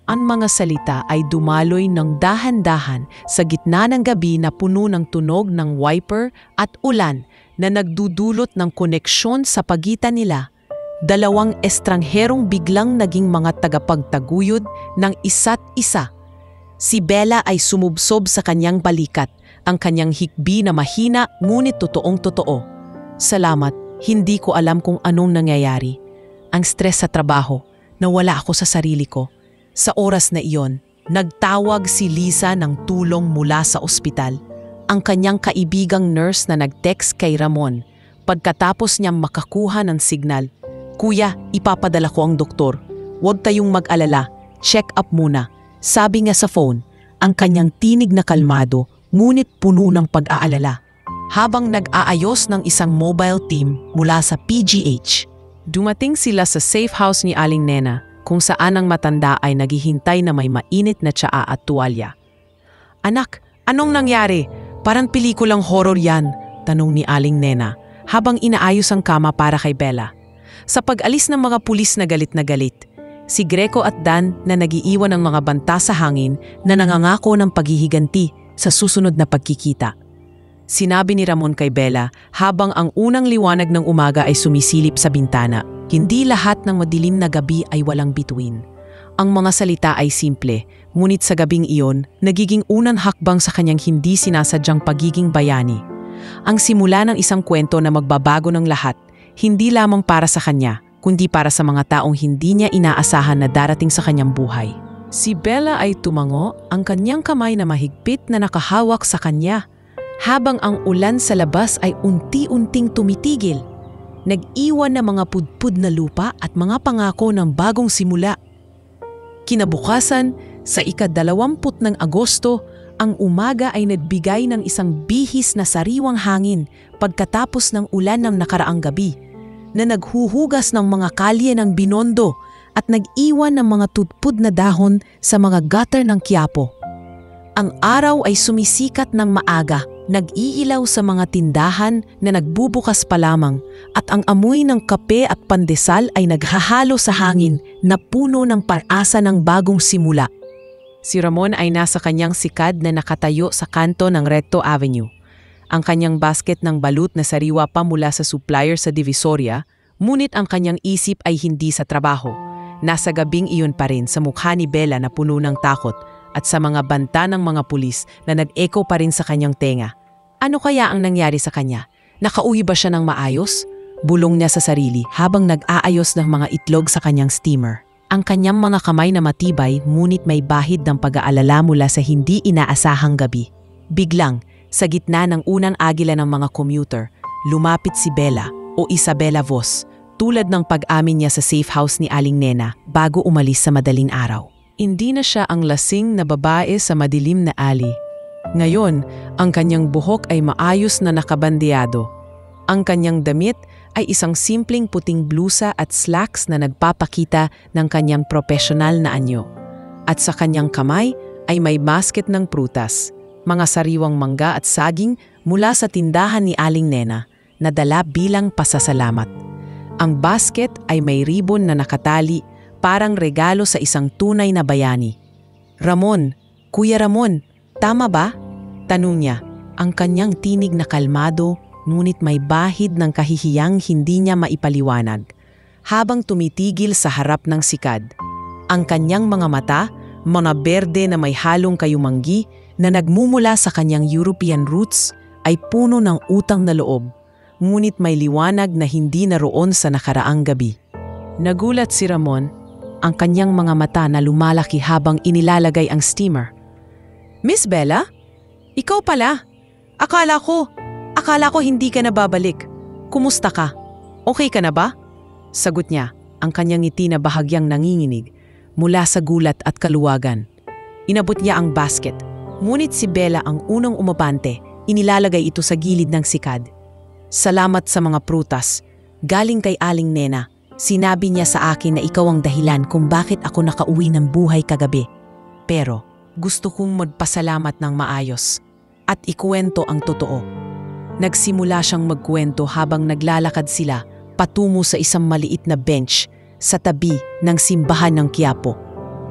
Ang mga salita ay dumaloy ng dahan-dahan sa gitna ng gabi na puno ng tunog ng wiper at ulan na nagdudulot ng koneksyon sa pagitan nila. Dalawang estrangherong biglang naging mga tagapagtaguyod ng isa't isa. Si Bella ay sumubsob sa kanyang balikat, ang kanyang hikbi na mahina ngunit totoong-totoo. Salamat, hindi ko alam kung anong nangyayari. Ang stress sa trabaho, nawala ako sa sarili ko. Sa oras na iyon, nagtawag si Lisa ng tulong mula sa ospital. Ang kanyang kaibigang nurse na nag-text kay Ramon. Pagkatapos niyang makakuha ng signal, "Kuya, ipapadala ko ang doktor. Huwag kayong mag-alala, check up muna." Sabi niya sa phone, ang kanyang tinig na kalmado, ngunit puno ng pag-aalala. Habang nag-aayos ng isang mobile team mula sa PGH, dumating sila sa safe house ni Aling Nena, kung saan ang matanda ay naghihintay na may mainit na tsaa at tuwalya. "Anak, anong nangyari? Parang pelikulang horror yan," tanong ni Aling Nena, habang inaayos ang kama para kay Bella. Sa pag-alis ng mga pulis na galit, si Greco at Dan na nagiiwan ng mga banta sa hangin na nangangako ng paghihiganti sa susunod na pagkikita. Sinabi ni Ramon kay Bella habang ang unang liwanag ng umaga ay sumisilip sa bintana. Hindi lahat ng madilim na gabi ay walang bituin. Ang mga salita ay simple, ngunit sa gabing iyon, nagiging unang hakbang sa kanyang hindi sinasadyang pagiging bayani. Ang simula ng isang kwento na magbabago ng lahat, hindi lamang para sa kanya, kundi para sa mga taong hindi niya inaasahan na darating sa kanyang buhay. Si Bella ay tumango, ang kanyang kamay na mahigpit na nakahawak sa kanya, habang ang ulan sa labas ay unti-unting tumitigil. Nag-iwan na mga pudpud na lupa at mga pangako ng bagong simula. Kinabukasan, sa ika-20 ng Agosto, ang umaga ay nagbigay ng isang bihis na sariwang hangin pagkatapos ng ulan ng nakaraang gabi, na naghuhugas ng mga kalye ng Binondo at nag-iwan ng mga tudpud na dahon sa mga gutter ng Quiapo. Ang araw ay sumisikat ng maaga, nag-iilaw sa mga tindahan na nagbubukas pa lamang, at ang amoy ng kape at pandesal ay naghahalo sa hangin na puno ng pag-asa ng bagong simula. Si Ramon ay nasa kanyang sikad na nakatayo sa kanto ng Recto Avenue. Ang kanyang basket ng balut na sariwa pa mula sa supplier sa Divisoria, ngunit ang kanyang isip ay hindi sa trabaho. Nasa gabing iyon pa rin sa mukha ni Bella na puno ng takot at sa mga banta ng mga pulis na nag-echo pa rin sa kanyang tenga. Ano kaya ang nangyari sa kanya? Nakauwi ba siya ng maayos? Bulong niya sa sarili habang nag-aayos ng mga itlog sa kanyang steamer. Ang kanyang mga kamay na matibay ngunit may bahid ng pag-aalala mula sa hindi inaasahang gabi. Biglang, sa gitna ng unang agila ng mga commuter, lumapit si Bella o Isabella Vos, tulad ng pag-amin niya sa safe house ni Aling Nena bago umalis sa madaling araw. Hindi na siya ang lasing na babae sa madilim na alley. Ngayon, ang kanyang buhok ay maayos na nakabandeado. Ang kanyang damit ay isang simpleng puting blusa at slacks na nagpapakita ng kanyang profesional na anyo. At sa kanyang kamay ay may basket ng prutas, mga sariwang mangga at saging mula sa tindahan ni Aling Nena na dala bilang pasasalamat. Ang basket ay may ribbon na nakatali, parang regalo sa isang tunay na bayani. "Ramon, Kuya Ramon, tama ba?" tanong niya, ang kanyang tinig na kalmado ngunit may bahid ng kahihiyang hindi niya maipaliwanag. Habang tumitigil sa harap ng sikad, ang kanyang mga mata, mga berde na may halong kayumanggi na nagmumula sa kanyang European roots, ay puno ng utang na loob, ngunit may liwanag na hindi naroon sa nakaraang gabi. Nagulat si Ramon, ang kanyang mga mata na lumalaki habang inilalagay ang steamer. "Miss Bella? Ikaw pala. Akala ko hindi ka na babalik. Kumusta ka? Okay ka na ba?" Sagot niya, ang kanyang ngiti na bahagyang nanginginig mula sa gulat at kaluwagan. Inabot niya ang basket. Ngunit si Bella ang unang umabante, inilalagay ito sa gilid ng sikad. Salamat sa mga prutas. Galing kay Aling Nena. Sinabi niya sa akin na ikaw ang dahilan kung bakit ako nakauwi ng buhay kagabi. Pero gusto kong magpasalamat ng maayos at ikuwento ang totoo. Nagsimula siyang magkwento habang naglalakad sila patungo sa isang maliit na bench sa tabi ng simbahan ng Quiapo.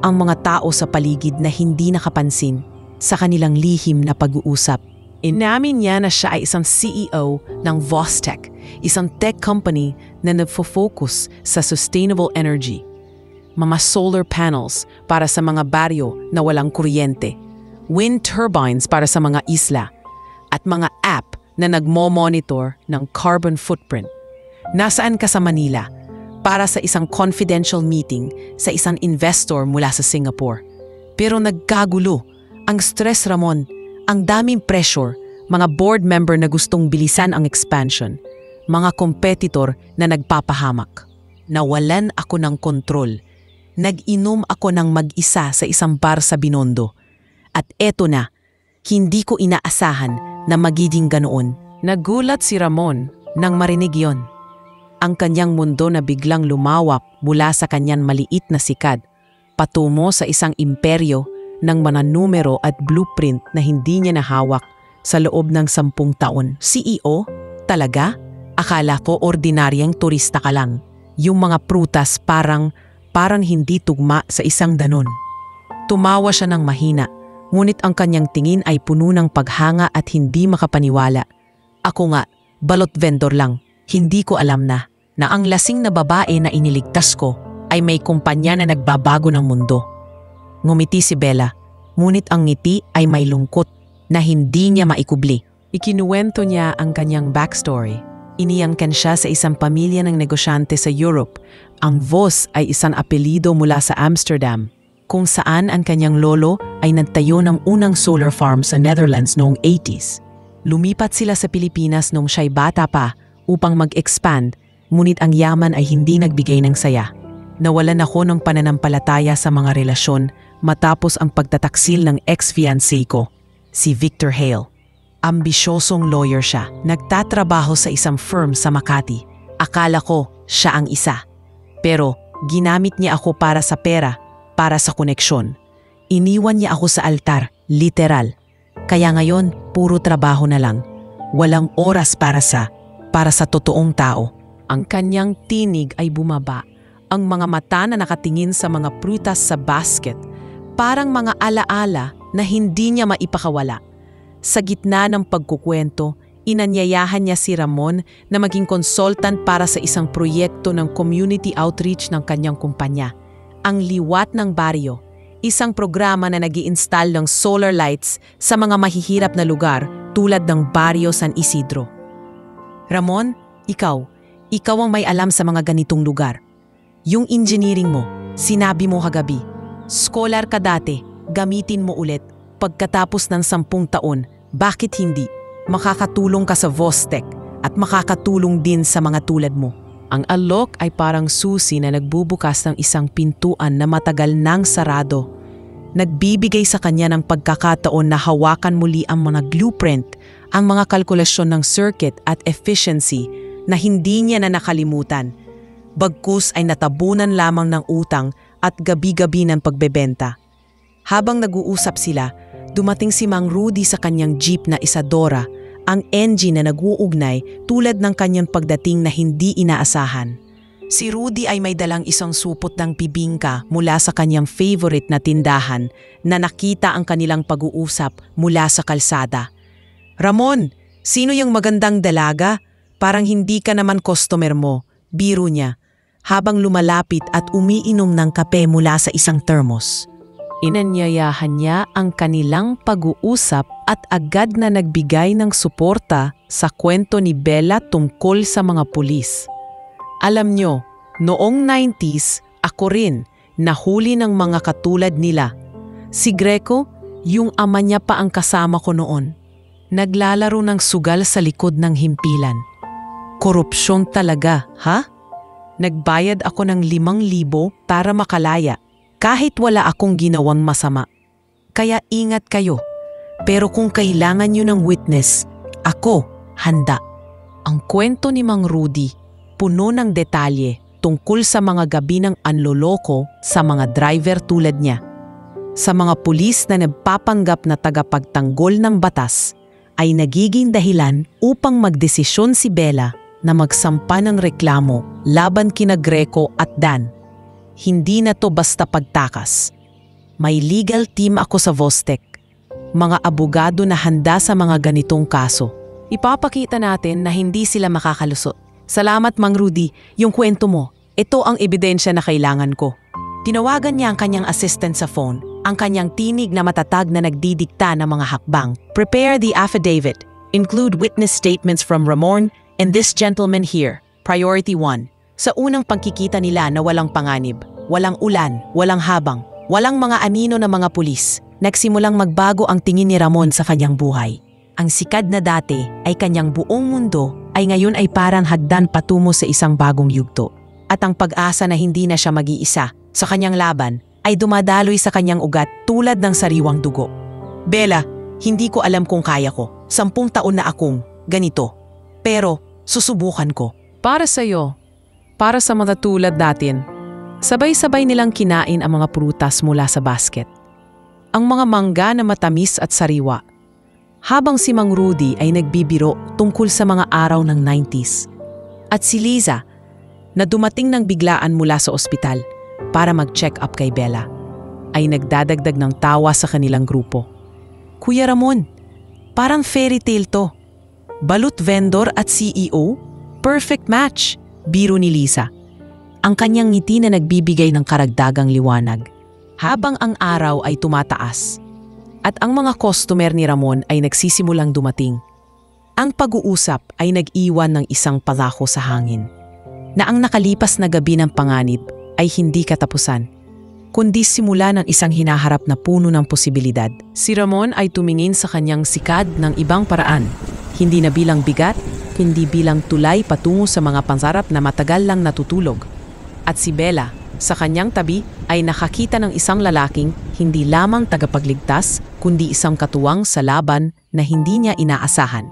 Ang mga tao sa paligid na hindi nakapansin sa kanilang lihim na pag-uusap. Inamin niya na siya ay isang CEO ng Vostech, isang tech company na nagfo-focus sa sustainable energy. Mga solar panels para sa mga baryo na walang kuryente, wind turbines para sa mga isla, at mga app na nagmo-monitor ng carbon footprint. Nasaan ka sa Manila para sa isang confidential meeting sa isang investor mula sa Singapore. Pero nagkagulo, ang stress, Ramon, ang daming pressure, mga board member na gustong bilisan ang expansion, mga competitor na nagpapahamak. Nawalan ako ng kontrol. Nag-inom ako ng mag-isa sa isang bar sa Binondo. At eto na, hindi ko inaasahan na magiging ganoon. Nagulat si Ramon nang marinig yon. Ang kanyang mundo na biglang lumawak mula sa kanyang maliit na sikad, patungo sa isang imperyo ng mga numero at blueprint na hindi niya nahawak sa loob ng 10 taon. CEO? Talaga? Akala ko ordinaryang turista ka lang. Yung mga prutas parang hindi tugma sa isang danon. Tumawa siya ng mahina, ngunit ang kanyang tingin ay puno ng paghanga at hindi makapaniwala. Ako nga, balot vendor lang. Hindi ko alam na ang lasing na babae na iniligtas ko ay may kumpanya na nagbabago ng mundo. Ngumiti si Bella, ngunit ang ngiti ay may lungkot na hindi niya maikubli. Ikinuwento niya ang kanyang backstory. Iniangkan siya sa isang pamilya ng negosyante sa Europe. Ang Vos ay isang apelido mula sa Amsterdam, kung saan ang kanyang lolo ay nagtayo ng unang solar farm sa Netherlands noong 80s. Lumipat sila sa Pilipinas noong siya'y bata pa upang mag-expand, ngunit ang yaman ay hindi nagbigay ng saya. Nawalan ako ng pananampalataya sa mga relasyon matapos ang pagtataksil ng ex-fiancé ko, si Victor Hale. Ambisyosong lawyer siya, nagtatrabaho sa isang firm sa Makati. Akala ko siya ang isa. Pero ginamit niya ako para sa pera, para sa koneksyon. Iniwan niya ako sa altar, literal. Kaya ngayon, puro trabaho na lang. Walang oras para sa totoong tao. Ang kanyang tinig ay bumaba. Ang mga mata na nakatingin sa mga prutas sa basket, parang mga alaala na hindi niya maipakawala. Sa gitna ng pagkukwento, inanyayahan niya si Ramon na maging consultant para sa isang proyekto ng community outreach ng kanyang kumpanya, ang Liwat ng Baryo, isang programa na nag-i-install ng solar lights sa mga mahihirap na lugar tulad ng Baryo San Isidro. Ramon, ikaw ang may alam sa mga ganitong lugar. Yung engineering mo, sinabi mo kagabi, scholar ka dati, gamitin mo ulit. Pagkatapos ng 10 taon, bakit hindi? Makakatulong ka sa Vostech at makakatulong din sa mga tulad mo. Ang alok ay parang susi na nagbubukas ng isang pintuan na matagal nang sarado. Nagbibigay sa kanya ng pagkakataon na hawakan muli ang mga blueprint, ang mga kalkulasyon ng circuit at efficiency na hindi niya na nakalimutan. Bagkus ay natabunan lamang ng utang at gabi-gabi ng pagbebenta. Habang nag-uusap sila, dumating si Mang Rudy sa kanyang jeep na Isadora, ang engine na nag-uugnay tulad ng kanyang pagdating na hindi inaasahan. Si Rudy ay may dalang isang supot ng bibingka mula sa kanyang favorite na tindahan na nakita ang kanilang pag-uusap mula sa kalsada. Ramon, sino yung magandang dalaga? Parang hindi ka naman customer mo, biro niya, habang lumalapit at umiinom ng kape mula sa isang thermos. Inanyayahan niya ang kanilang pag-uusap at agad na nagbigay ng suporta sa kwento ni Bella tungkol sa mga pulis. Alam nyo, noong 90s, ako rin nahuli ng mga katulad nila. Si Greco, yung ama niya pa ang kasama ko noon. Naglalaro ng sugal sa likod ng himpilan. Korupsyon talaga, ha? Nagbayad ako ng 5,000 para makalaya kahit wala akong ginawang masama. Kaya ingat kayo. Pero kung kailangan nyo ng witness, ako, handa. Ang kwento ni Mang Rudy, puno ng detalye tungkol sa mga gabi ng anloloko sa mga driver tulad niya. Sa mga pulis na nagpapanggap na tagapagtanggol ng batas, ay nagiging dahilan upang magdesisyon si Bella na magsampa ng reklamo laban kina Greco at Dan. Hindi na to basta pagtakas. May legal team ako sa Vostek. Mga abogado na handa sa mga ganitong kaso. Ipapakita natin na hindi sila makakalusot. Salamat Mang Rudy, yung kwento mo. Ito ang ebidensya na kailangan ko. Tinawagan niya ang kanyang assistant sa phone, ang kanyang tinig na matatag na nagdidikta ng mga hakbang. Prepare the affidavit. Include witness statements from Ramon and this gentleman here. Priority 1. Sa unang pagkikita nila na walang panganib, walang ulan, walang habang, walang mga anino na mga pulis, nagsimulang magbago ang tingin ni Ramon sa kanyang buhay. Ang sikad na dati ay kanyang buong mundo ay ngayon ay parang hagdan patungo sa isang bagong yugto. At ang pag-asa na hindi na siya mag-iisa sa kanyang laban ay dumadaloy sa kanyang ugat tulad ng sariwang dugo. Bella, hindi ko alam kung kaya ko. 10 taon na akong ganito. Pero susubukan ko. Para sa'yo, para sa mga tulad natin, sabay-sabay nilang kinain ang mga prutas mula sa basket. Ang mga mangga na matamis at sariwa. Habang si Mang Rudy ay nagbibiro tungkol sa mga araw ng 90s. At si Liza, na dumating ng biglaan mula sa ospital para mag-check up kay Bella, ay nagdadagdag ng tawa sa kanilang grupo. Kuya Ramon, parang fairy tale to. Balut vendor at CEO? Perfect match, biro ni Liza. Ang kanyang ngiti na nagbibigay ng karagdagang liwanag. Habang ang araw ay tumataas at ang mga customer ni Ramon ay nagsisimulang dumating, ang pag-uusap ay nag-iwan ng isang palako sa hangin na ang nakalipas na gabi ng panganib ay hindi katapusan, kundi simula ng isang hinaharap na puno ng posibilidad. Si Ramon ay tumingin sa kanyang sikad ng ibang paraan, hindi na bilang bigat, kundi bilang tulay patungo sa mga pansarap na matagal lang natutulog. At si Bella, sa kanyang tabi, ay nakakita ng isang lalaking hindi lamang tagapagligtas, kundi isang katuwang sa laban na hindi niya inaasahan.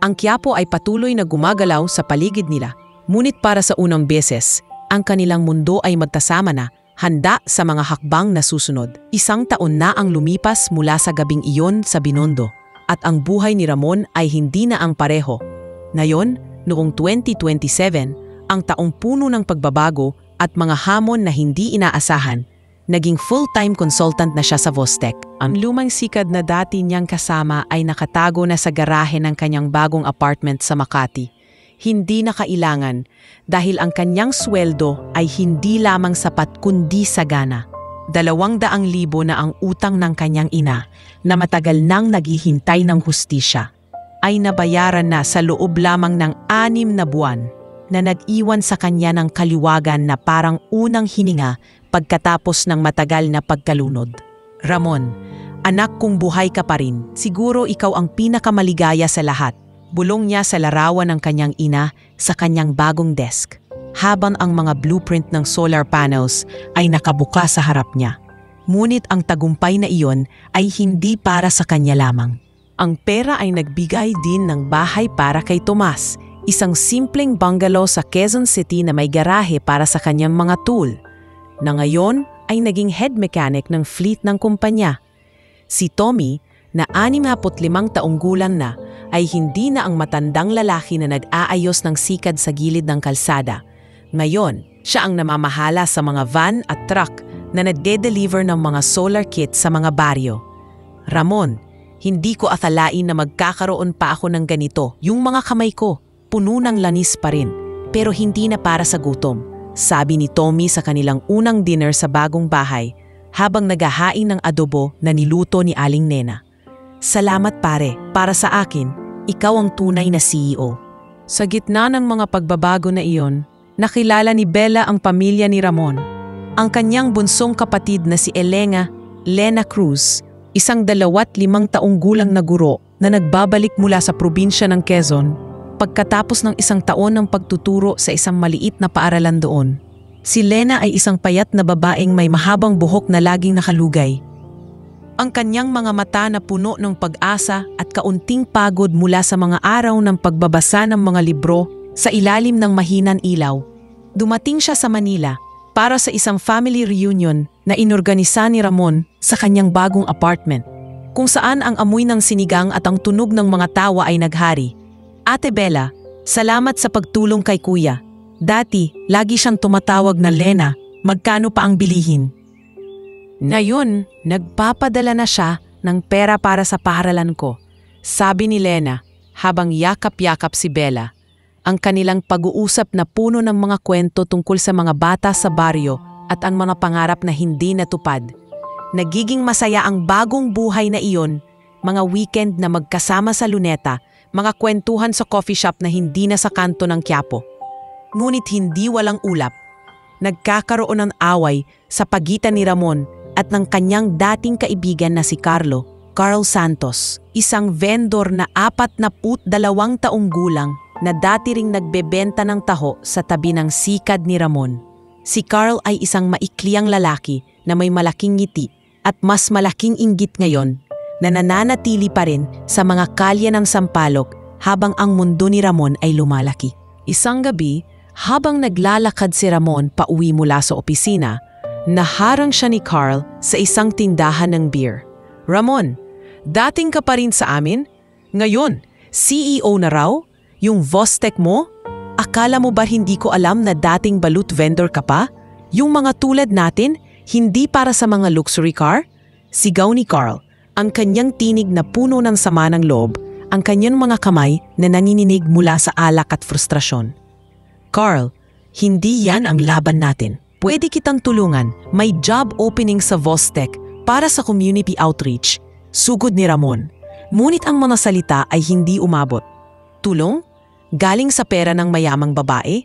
Ang Quiapo ay patuloy na gumagalaw sa paligid nila, ngunit para sa unang beses, ang kanilang mundo ay magkasama na, handa sa mga hakbang na susunod. 1 taon na ang lumipas mula sa gabing iyon sa Binondo, at ang buhay ni Ramon ay hindi na ang pareho. Ngayon, noong 2027, ang taong puno ng pagbabago at mga hamon na hindi inaasahan, naging full-time consultant na siya sa Vostek. Ang lumang sikad na dati niyang kasama ay nakatago na sa garahe ng kanyang bagong apartment sa Makati. Hindi na kailangan dahil ang kanyang sweldo ay hindi lamang sapat kundi sagana. 200,000 na ang utang ng kanyang ina na matagal nang naghihintay ng hustisya ay nabayaran na sa loob lamang ng 6 na buwan na nag-iwan sa kanya ng kaliwagan na parang unang hininga pagkatapos ng matagal na pagkalunod. Ramon, anak kong buhay ka pa rin, siguro ikaw ang pinakamaligaya sa lahat. Bulong niya sa larawan ng kanyang ina sa kanyang bagong desk, habang ang mga blueprint ng solar panels ay nakabuka sa harap niya. Ngunit ang tagumpay na iyon ay hindi para sa kanya lamang. Ang pera ay nagbigay din ng bahay para kay Tomas, isang simpleng bungalow sa Quezon City na may garahe para sa kanyang mga tool, na ngayon ay naging head mechanic ng fleet ng kumpanya. Si Tommy, na 65 taong gulang na, ay hindi na ang matandang lalaki na nag-aayos ng sikad sa gilid ng kalsada. Ngayon, siya ang namamahala sa mga van at truck na nagde-deliver ng mga solar kit sa mga baryo. Ramon, hindi ko akalain na magkakaroon pa ako ng ganito. Yung mga kamay ko, puno ng lanis pa rin, pero hindi na para sa gutom, sabi ni Tommy sa kanilang unang dinner sa bagong bahay habang naghahain ng adobo na niluto ni Aling Nena. Salamat pare, para sa akin, ikaw ang tunay na CEO. Sa gitna ng mga pagbabago na iyon, nakilala ni Bella ang pamilya ni Ramon. Ang kanyang bunsong kapatid na si Lena Cruz, isang 25 taong gulang na guro na nagbabalik mula sa probinsya ng Quezon pagkatapos ng 1 taon ng pagtuturo sa isang maliit na paaralan doon. Si Lena ay isang payat na babaeng may mahabang buhok na laging nakalugay. ang kanyang mga mata na puno ng pag-asa at kaunting pagod mula sa mga araw ng pagbabasa ng mga libro sa ilalim ng mahinang ilaw. Dumating siya sa Manila para sa isang family reunion na inorganisa ni Ramon sa kanyang bagong apartment, kung saan ang amoy ng sinigang at ang tunog ng mga tawa ay naghari. Ate Bella, salamat sa pagtulong kay Kuya. Dati, lagi siyang tumatawag na Lena, magkano pa ang bilihin? Ngayon, nagpapadala na siya ng pera para sa paaralan ko, sabi ni Lena habang yakap-yakap si Bella. Ang kanilang pag-uusap na puno ng mga kwento tungkol sa mga bata sa baryo at ang mga pangarap na hindi natupad. Nagiging masaya ang bagong buhay na iyon, mga weekend na magkasama sa Luneta, mga kwentuhan sa coffee shop na hindi na sa kanto ng Quiapo. Ngunit hindi walang ulap. Nagkakaroon ng away sa pagitan ni Ramon at ng kanyang dating kaibigan na si Carl Santos, isang vendor na 42 taong gulang na dati ring nagbebenta ng taho sa tabi ng sikad ni Ramon. Si Carl ay isang maikliang lalaki na may malaking ngiti at mas malaking inggit ngayon na nananatili pa rin sa mga kalye ng Sampaloc habang ang mundo ni Ramon ay lumalaki. Isang gabi, habang naglalakad si Ramon pauwi mula sa opisina, naharang siya ni Carl sa isang tindahan ng beer. Ramon, dating ka pa rin sa amin? Ngayon, CEO na raw? Yung Vostek mo? Akala mo ba hindi ko alam na dating balut vendor ka pa? Yung mga tulad natin, hindi para sa mga luxury car? Sigaw ni Carl, ang kanyang tinig na puno ng sama ng loob, ang kanyang mga kamay na nanginginig mula sa alak at frustrasyon. Carl, hindi yan ang laban natin. Pwede kitang tulungan, may job opening sa Vostek para sa community outreach. Sugod ni Ramon. Ngunit ang mga salita ay hindi umabot. Tulong? Galing sa pera ng mayamang babae?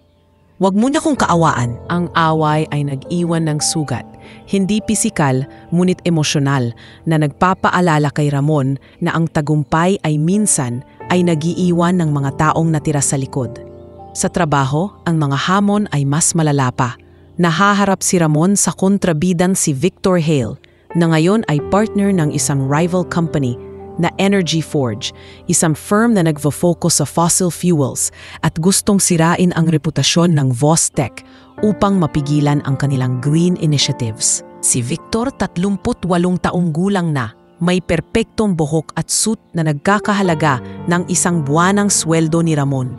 Huwag mo na kong kaawaan. Ang away ay nag-iwan ng sugat, hindi pisikal ngunit emosyonal, na nagpapaalala kay Ramon na ang tagumpay ay minsan ay nag-iiwan ng mga taong natira sa likod. Sa trabaho, ang mga hamon ay mas malala pa. Nahaharap si Ramon sa kontrabidang si Victor Hale, na ngayon ay partner ng isang rival company na Energy Forge, isang firm na nagfo-focus sa fossil fuels at gustong sirain ang reputasyon ng Vostek upang mapigilan ang kanilang green initiatives. Si Victor, 38 taong gulang na, may perpektong buhok at suit na nagkakahalaga ng isang buwanang sweldo ni Ramon,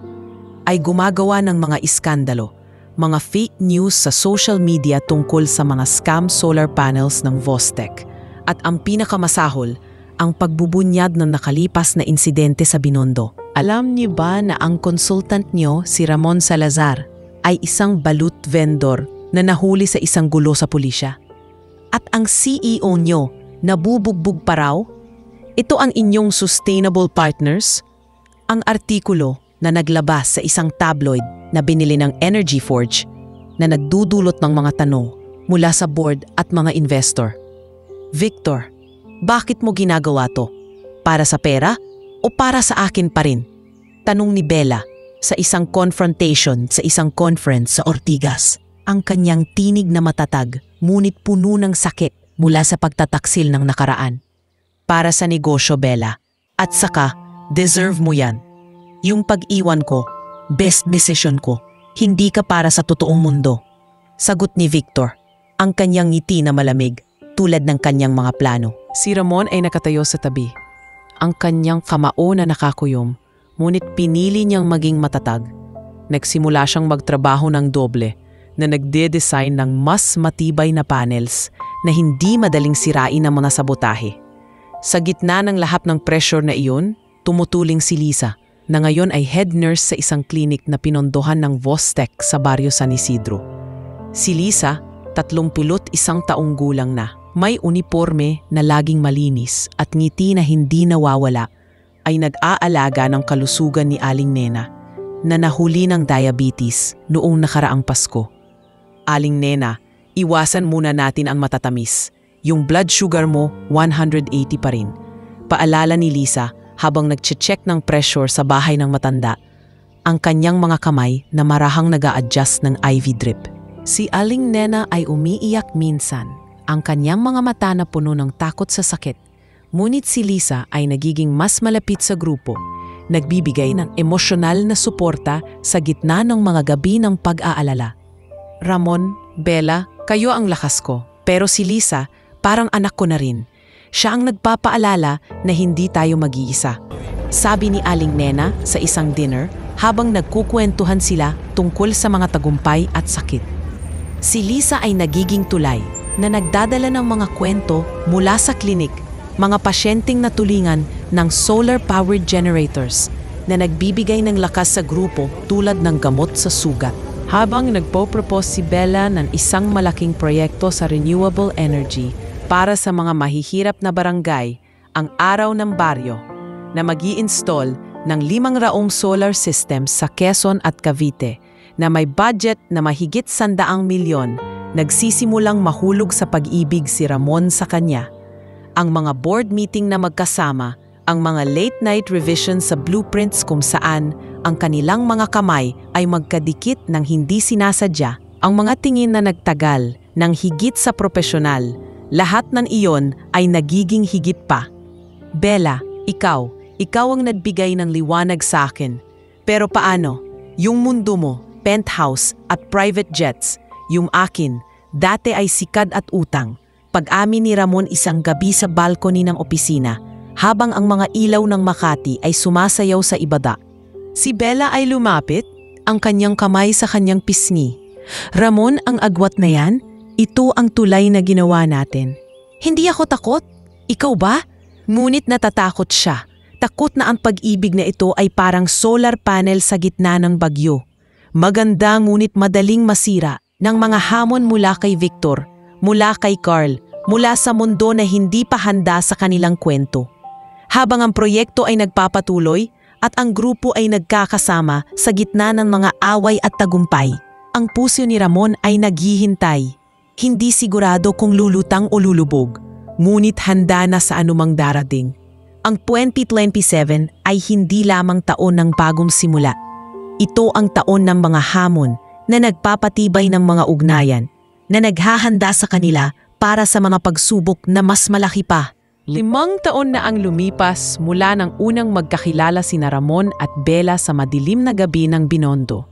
ay gumagawa ng mga iskandalo, mga fake news sa social media tungkol sa mga scam solar panels ng Vostek, at ang pinakamasahol, ang pagbubunyag ng nakalipas na insidente sa Binondo. Alam niyo ba na ang consultant niyo, si Ramon Salazar, ay isang balut vendor na nahuli sa isang gulo sa pulisya? At ang CEO niyo, nabubugbog pa raw? Ito ang inyong sustainable partners? Ang artikulo na naglabas sa isang tabloid na binili ng Energy Forge na nagdudulot ng mga tanong mula sa board at mga investor. Victor, bakit mo ginagawa to? Para sa pera o para sa akin pa rin? Tanong ni Bella sa isang confrontation sa isang conference sa Ortigas. Ang kanyang tinig na matatag, ngunit puno ng sakit mula sa pagtataksil ng nakaraan. Para sa negosyo, Bella. At saka, deserve mo yan. Yung pag-iwan ko, best decision ko. Hindi ka para sa totoong mundo. Sagot ni Victor, ang kanyang ngiti na malamig, tulad ng kanyang mga plano. Si Ramon ay nakatayo sa tabi. Ang kanyang kamao na nakakuyom, ngunit pinili niyang maging matatag. Nagsimula siyang magtrabaho ng doble, na nagde-design ng mas matibay na panels na hindi madaling sirain ng mga sabotahe. Sa gitna ng lahat ng pressure na iyon, tumutuling si Lisa, na ngayon ay head nurse sa isang klinik na pinondohan ng Vostek sa baryo San Isidro. Si Lisa, 31 taong gulang na, may uniforme na laging malinis at ngiti na hindi nawawala, ay nag-aalaga ng kalusugan ni Aling Nena na nahuli ng diabetes noong nakaraang Pasko. Aling Nena, iwasan muna natin ang matatamis. Yung blood sugar mo, 180 pa rin. Paalala ni Lisa habang nagche-check ng pressure sa bahay ng matanda, ang kanyang mga kamay na marahang nag-a-adjust ng IV drip. Si Aling Nena ay umiiyak minsan, ang kanyang mga mata na puno ng takot sa sakit. Ngunit si Lisa ay nagiging mas malapit sa grupo, nagbibigay ng emosyonal na suporta sa gitna ng mga gabi ng pag-aalala. Ramon, Bella, kayo ang lakas ko, pero si Lisa parang anak ko na rin. Siya ang nagpapaalala na hindi tayo mag-iisa. Sabi ni Aling Nena sa isang dinner habang nagkukwentuhan sila tungkol sa mga tagumpay at sakit. Si Lisa ay nagiging tulay na nagdadala ng mga kwento mula sa klinik, mga pasyenteng natulingan ng solar-powered generators na nagbibigay ng lakas sa grupo tulad ng gamot sa sugat. Habang nagpo-propose si Bella ng isang malaking proyekto sa renewable energy para sa mga mahihirap na barangay, ang Araw ng Baryo, na mag-i-install ng 500 solar systems sa Quezon at Cavite na may budget na mahigit 100 milyon, nagsisimulang mahulog sa pag-ibig si Ramon sa kanya. Ang mga board meeting na magkasama, ang mga late-night revisions sa blueprints kung saan ang kanilang mga kamay ay magkadikit ng hindi sinasadya, ang mga tingin na nagtagal ng higit sa propesyonal, lahat ng iyon ay nagiging higit pa. Bella, ikaw ang nagbigay ng liwanag sa akin. Pero paano? Yung mundo mo, penthouse at private jets, yung akin, dati ay sikad at utang. Pag-amin ni Ramon isang gabi sa balcony ng opisina, habang ang mga ilaw ng Makati ay sumasayaw sa ibaba. Si Bella ay lumapit, ang kanyang kamay sa kanyang pisngi. Ramon, ang agwat na yan, ito ang tulay na ginawa natin. Hindi ako takot. Ikaw ba? Ngunit natatakot siya. Takot na ang pag-ibig na ito ay parang solar panel sa gitna ng bagyo. Maganda ngunit madaling masira ng mga hamon mula kay Victor, mula kay Carl, mula sa mundo na hindi pa handa sa kanilang kwento. Habang ang proyekto ay nagpapatuloy at ang grupo ay nagkakasama sa gitna ng mga away at tagumpay, ang puso ni Ramon ay naghihintay. Hindi sigurado kung lulutang o lulubog, ngunit handa na sa anumang darating. Ang 2027 ay hindi lamang taon ng bagong simula. Ito ang taon ng mga hamon na nagpapatibay ng mga ugnayan, na naghahanda sa kanila para sa mga pagsubok na mas malaki pa. 5 taon na ang lumipas mula nang unang magkakilala sina Ramon at Bella sa madilim na gabi ng Binondo.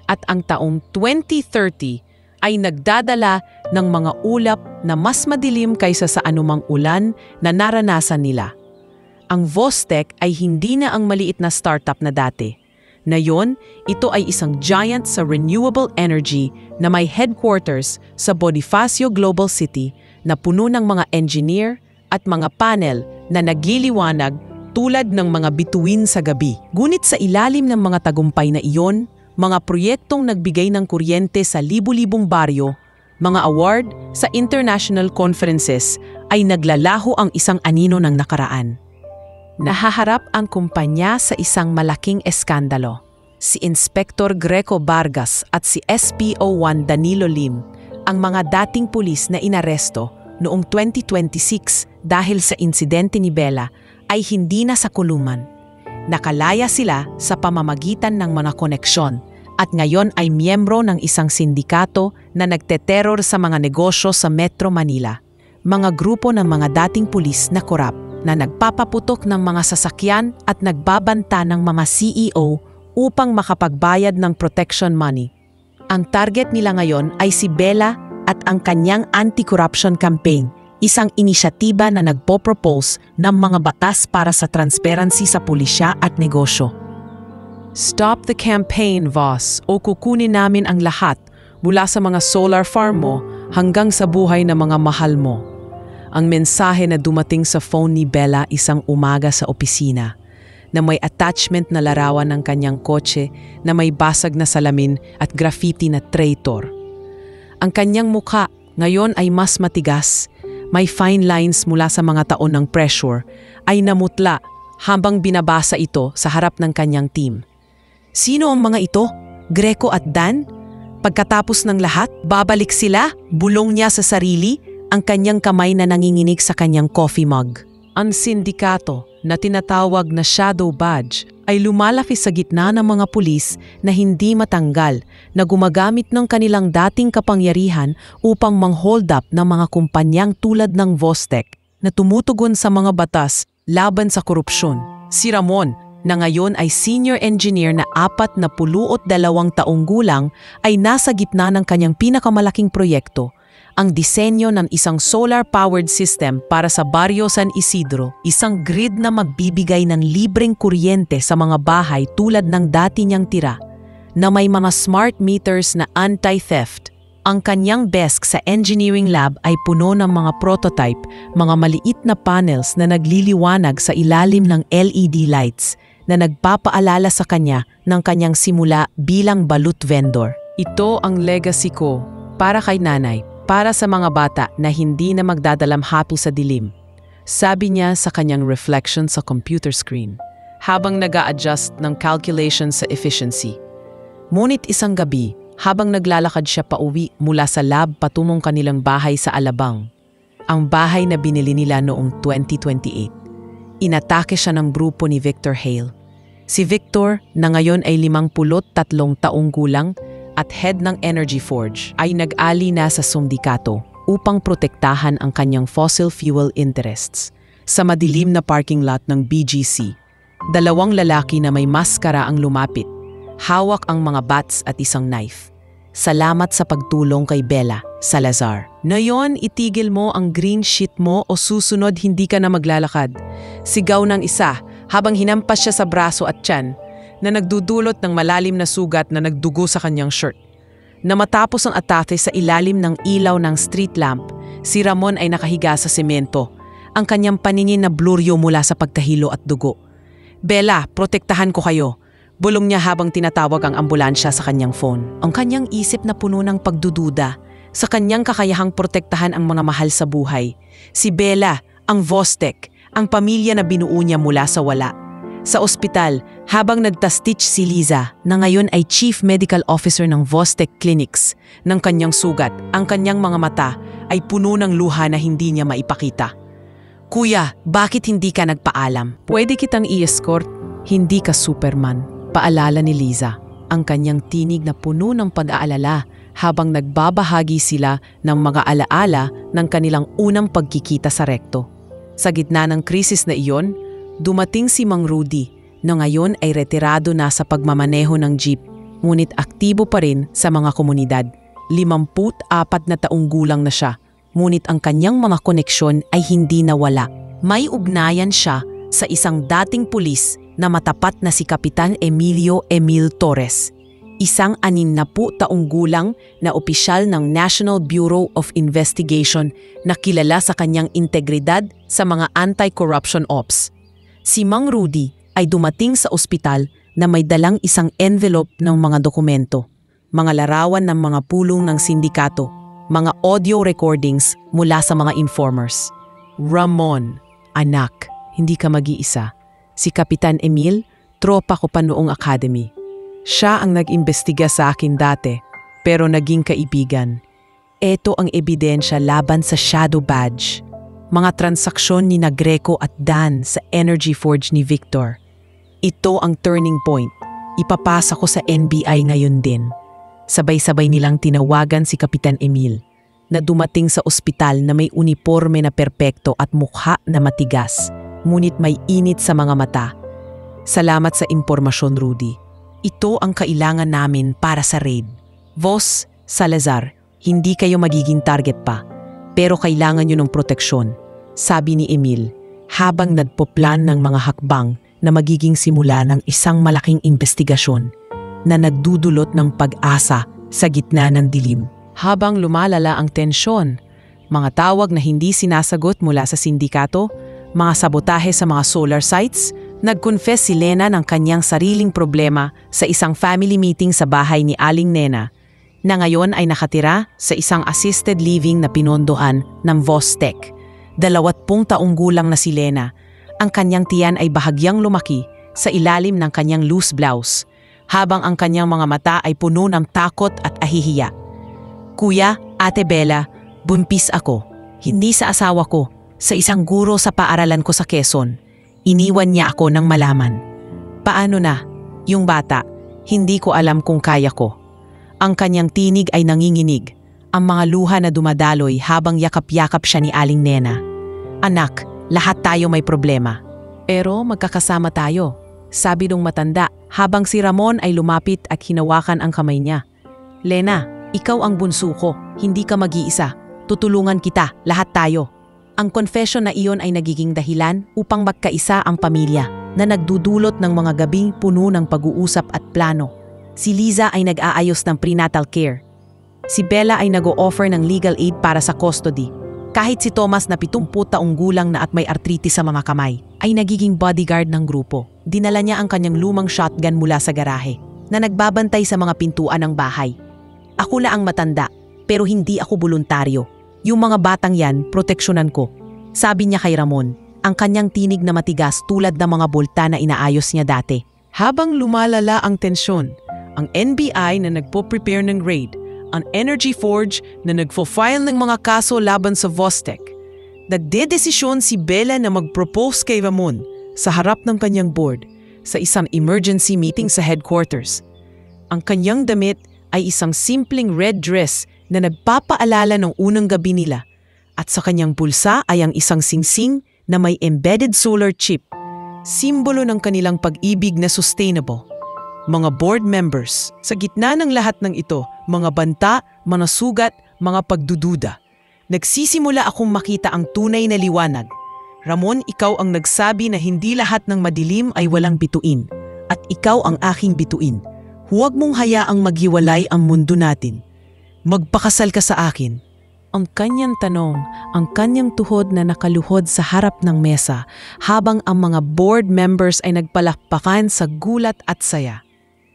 At ang taong 2030 ay nagdadala ng mga ulap na mas madilim kaysa sa anumang ulan na naranasan nila. Ang Vostek ay hindi na ang maliit na startup na dati. Ngayon, ito ay isang giant sa renewable energy na may headquarters sa Bonifacio Global City na puno ng mga engineer at mga panel na nagliliwanag tulad ng mga bituin sa gabi. Ngunit sa ilalim ng mga tagumpay na iyon, mga proyektong nagbigay ng kuryente sa libu-libong baryo, mga award sa international conferences ay naglalaho ang isang anino ng nakaraan. Nahaharap ang kumpanya sa isang malaking eskandalo. Si Inspektor Greco Vargas at si SPO1 Danilo Lim, ang mga dating pulis na inaresto noong 2026 dahil sa insidente ni Bella, ay hindi na sa kulungan. Nakalaya sila sa pamamagitan ng mga koneksyon at ngayon ay miyembro ng isang sindikato na nagteteror sa mga negosyo sa Metro Manila. Mga grupo ng mga dating pulis na korap na nagpapaputok ng mga sasakyan at nagbabanta ng mga CEO upang makapagbayad ng protection money. Ang target nila ngayon ay si Bella at ang kanyang anti-corruption campaign, isang inisyatiba na nagpo-propose ng mga batas para sa transparency sa pulisya at negosyo. Stop the campaign, Voss, o kukunin namin ang lahat mula sa mga solar farm mo hanggang sa buhay ng mga mahal mo. Ang mensahe na dumating sa phone ni Bella isang umaga sa opisina, na may attachment na larawan ng kanyang kotse na may basag na salamin at graffiti na traitor. Ang kanyang mukha ngayon ay mas matigas, may fine lines mula sa mga taon ng pressure, ay namutla habang binabasa ito sa harap ng kanyang team. Sino ang mga ito? Greco at Dan? Pagkatapos ng lahat, babalik sila, bulong niya sa sarili, ang kanyang kamay na nanginginig sa kanyang coffee mug. Ang sindikato na tinatawag na shadow badge ay lumalaki sa gitna ng mga pulis na hindi matanggal na gumagamit ng kanilang dating kapangyarihan upang mang-hold up ng mga kumpanyang tulad ng Vostek na tumutugon sa mga batas laban sa korupsyon. Si Ramon, na ngayon ay senior engineer na 42 taong gulang, ay nasa gitna ng kanyang pinakamalaking proyekto, ang disenyo ng isang solar-powered system para sa Barrio San Isidro, isang grid na magbibigay ng libreng kuryente sa mga bahay tulad ng dati niyang tira, na may mga smart meters na anti-theft. Ang kanyang desk sa engineering lab ay puno ng mga prototype, mga maliit na panels na nagliliwanag sa ilalim ng LED lights na nagpapaalala sa kanya ng kanyang simula bilang balut vendor. Ito ang legacy ko para kay nanay, para sa mga bata na hindi na magdadalamhati sa dilim. Sabi niya sa kanyang reflection sa computer screen habang nag-a-adjust ng calculations sa efficiency. Ngunit isang gabi, habang naglalakad siya pauwi mula sa lab patungong kanilang bahay sa Alabang, ang bahay na binili nila noong 2028, inatake siya ng grupo ni Victor Hale. Si Victor, na ngayon ay 53 taong gulang at head ng Energy Forge, ay nag-ali na sa sindikato upang protektahan ang kanyang fossil fuel interests. Sa madilim na parking lot ng BGC, 2 lalaki na may maskara ang lumapit. Hawak ang mga bats at isang knife. Salamat sa pagtulong kay Bella Salazar. Ngayon, itigil mo ang green sheet mo o susunod hindi ka na maglalakad. Sigaw ng isa habang hinampas siya sa braso at tiyan na nagdudulot ng malalim na sugat na nagdugo sa kanyang shirt. Na matapos ang atake sa ilalim ng ilaw ng street lamp, si Ramon ay nakahiga sa semento, ang kanyang paningin na bluryo mula sa pagkahilo at dugo. Bella, protektahan ko kayo. Bulong niya habang tinatawag ang ambulansya sa kanyang phone. Ang kanyang isip na puno ng pagdududa sa kanyang kakayahang protektahan ang mga mahal sa buhay. Si Bella, ang Vostek, ang pamilya na binuo niya mula sa wala. Sa ospital, habang nagtastitch si Liza, na ngayon ay Chief Medical Officer ng Vostek Clinics, ng kanyang sugat, ang kanyang mga mata ay puno ng luha na hindi niya maipakita. Kuya, bakit hindi ka nagpaalam? Pwede kitang i-escort, hindi ka Superman. Paalala ni Liza, ang kanyang tinig na puno ng pag-aalala habang nagbabahagi sila ng mga alaala ng kanilang unang pagkikita sa rekto. Sa gitna ng krisis na iyon, dumating si Mang Rudy na ngayon ay retirado na sa pagmamaneho ng jeep, ngunit aktibo pa rin sa mga komunidad. 54 taong gulang na siya, ngunit ang kanyang mga koneksyon ay hindi nawala. May ugnayan siya sa isang dating pulis na matapat na si Kapitan Emilio Emil Torres, isang 60 taong gulang na opisyal ng National Bureau of Investigation na kilala sa kanyang integridad sa mga anti-corruption ops. Si Mang Rudy ay dumating sa ospital na may dalang isang envelope ng mga dokumento, mga larawan ng mga pulong ng sindikato, mga audio recordings mula sa mga informers. Ramon, anak, hindi ka mag-iisa. Si Kapitan Emil, tropa ko pa noong academy. Siya ang nag-imbestiga sa akin dati, pero naging kaibigan. Ito ang ebidensya laban sa Shadow Badge. Mga transaksyon ni Greco at Dan sa Energy Forge ni Victor. Ito ang turning point. Ipapasa ko sa NBI ngayon din. Sabay-sabay nilang tinawagan si Kapitan Emil, na dumating sa ospital na may uniforme na perpekto at mukha na matigas, ngunit may init sa mga mata. Salamat sa impormasyon, Rudy. Ito ang kailangan namin para sa raid. Vos, Salazar, hindi kayo magiging target pa, pero kailangan nyo ng proteksyon, sabi ni Emil, habang nagpoplan ng mga hakbang na magiging simula ng isang malaking investigasyon na nagdudulot ng pag-asa sa gitna ng dilim. Habang lumalala ang tensyon, mga tawag na hindi sinasagot mula sa sindikato, mga sabotahe sa mga solar sites, nag-confess si Lena ng kanyang sariling problema sa isang family meeting sa bahay ni Aling Nena, na ngayon ay nakatira sa isang assisted living na pinondohan ng Vostek. 20 taong gulang na si Lena, ang kanyang tiyan ay bahagyang lumaki sa ilalim ng kanyang loose blouse, habang ang kanyang mga mata ay puno ng takot at ahihiya. Kuya, Ate Bella, buntis ako. Hindi sa asawa ko, sa isang guro sa paaralan ko sa Quezon. Iniwan niya ako nang malaman. Paano na? Yung bata, hindi ko alam kung kaya ko. Ang kanyang tinig ay nanginginig. Ang mga luha na dumadaloy habang yakap-yakap siya ni Aling Nena. Anak, lahat tayo may problema. Pero magkakasama tayo, sabi nung matanda habang si Ramon ay lumapit at hinawakan ang kamay niya. Lena, ikaw ang bunso ko, hindi ka mag-iisa. Tutulungan kita, lahat tayo. Ang confession na iyon ay nagiging dahilan upang magkaisa ang pamilya na nagdudulot ng mga gabing puno ng pag-uusap at plano. Si Liza ay nag-aayos ng prenatal care. Si Bella ay nag-o-offer ng legal aid para sa custody. Kahit si Thomas na 70 taong gulang na at may arthritis sa mga kamay, ay nagiging bodyguard ng grupo. Dinala niya ang kanyang lumang shotgun mula sa garahe na nagbabantay sa mga pintuan ng bahay. Ako na ang matanda, pero hindi ako voluntaryo. Yung mga batang yan, proteksyonan ko. Sabi niya kay Ramon, ang kanyang tinig na matigas tulad ng mga bolta na inaayos niya dati. Habang lumalala ang tensyon, ang NBI na nagpo-prepare ng raid, ang Energy Forge na nagfo-file ng mga kaso laban sa Vostek. Nagdedesisyon si Bella na mag-propose kay Ramon sa harap ng kanyang board sa isang emergency meeting sa headquarters. Ang kanyang damit ay isang simpleng red dress na nagpapaalala ng unang gabi nila at sa kanyang bulsa ay ang isang singsing na may embedded solar chip, simbolo ng kanilang pag-ibig na sustainable. Mga board members, sa gitna ng lahat ng ito, mga banta, mga sugat, mga pagdududa. Nagsisimula akong makita ang tunay na liwanag. Ramon, ikaw ang nagsabi na hindi lahat ng madilim ay walang bituin. At ikaw ang aking bituin. Huwag mong hayaang maghiwalay ang mundo natin. Magpakasal ka sa akin. Ang kanyang tanong, ang kanyang tuhod na nakaluhod sa harap ng mesa habang ang mga board members ay nagpalakpakan sa gulat at saya.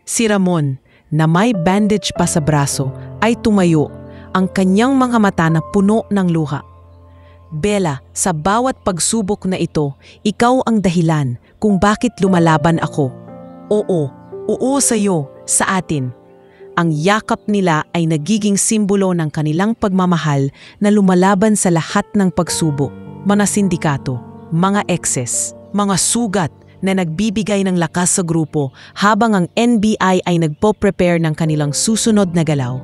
Si Ramon, na may bandage pa sa braso, ay tumayo, ang kanyang mga mata na puno ng luha. Bella, sa bawat pagsubok na ito, ikaw ang dahilan kung bakit lumalaban ako. Oo sa'yo, sa atin. Ang yakap nila ay nagiging simbolo ng kanilang pagmamahal na lumalaban sa lahat ng pagsubok. Mga sindikato, mga exes, mga sugat, na nagbibigay ng lakas sa grupo habang ang NBI ay nagpo-prepare ng kanilang susunod na galaw.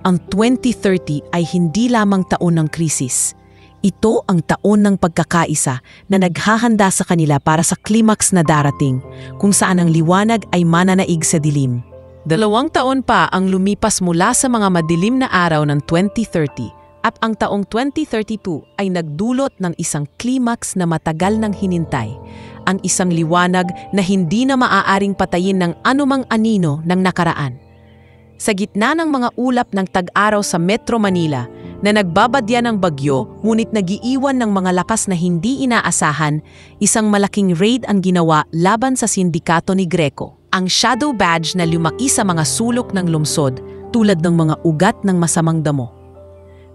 Ang 2030 ay hindi lamang taon ng krisis. Ito ang taon ng pagkakaisa na naghahanda sa kanila para sa climax na darating, kung saan ang liwanag ay mananaig sa dilim. 2 taon pa ang lumipas mula sa mga madilim na araw ng 2030 at ang taong 2032 ay nagdulot ng isang climax na matagal nang hinintay. Ang isang liwanag na hindi na maaaring patayin ng anumang anino ng nakaraan. Sa gitna ng mga ulap ng tag-araw sa Metro Manila na nagbabadya ng bagyo ngunit nagiiwan ng mga lakas na hindi inaasahan, isang malaking raid ang ginawa laban sa sindikato ni Greco. Ang shadow badge na lumaki sa mga sulok ng lungsod tulad ng mga ugat ng masamang damo.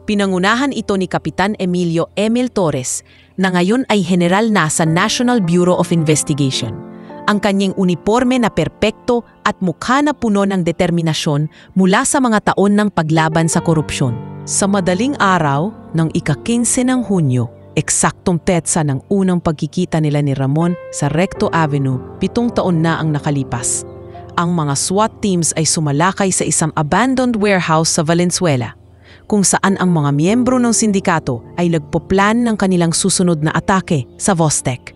Pinangunahan ito ni Kapitan Emilio Emil Torres na ngayon ay general na sa National Bureau of Investigation. Ang kanyang uniforme na perpekto at mukha na puno ng determinasyon mula sa mga taon ng paglaban sa korupsyon. Sa madaling araw ng ika-15 ng Hunyo, eksaktong petsa ng unang pagkikita nila ni Ramon sa Recto Avenue, 7 taon na ang nakalipas. Ang mga SWAT teams ay sumalakay sa isang abandoned warehouse sa Valenzuela, kung saan ang mga miyembro ng sindikato ay nagpoplan ng kanilang susunod na atake sa Vostek.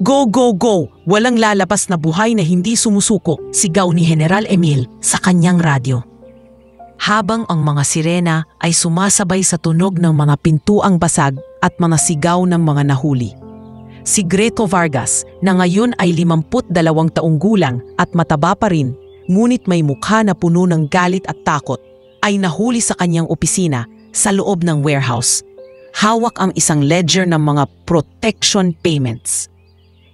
Go, go, go! Walang lalabas na buhay na hindi sumusuko, sigaw ni General Emil sa kanyang radyo. Habang ang mga sirena ay sumasabay sa tunog ng mga pintuang basag at mga sigaw ng mga nahuli. Si Greco Vargas, na ngayon ay 52 taong gulang at mataba pa rin, ngunit may mukha na puno ng galit at takot, ay nahuli sa kanyang opisina sa loob ng warehouse. Hawak ang isang ledger ng mga protection payments.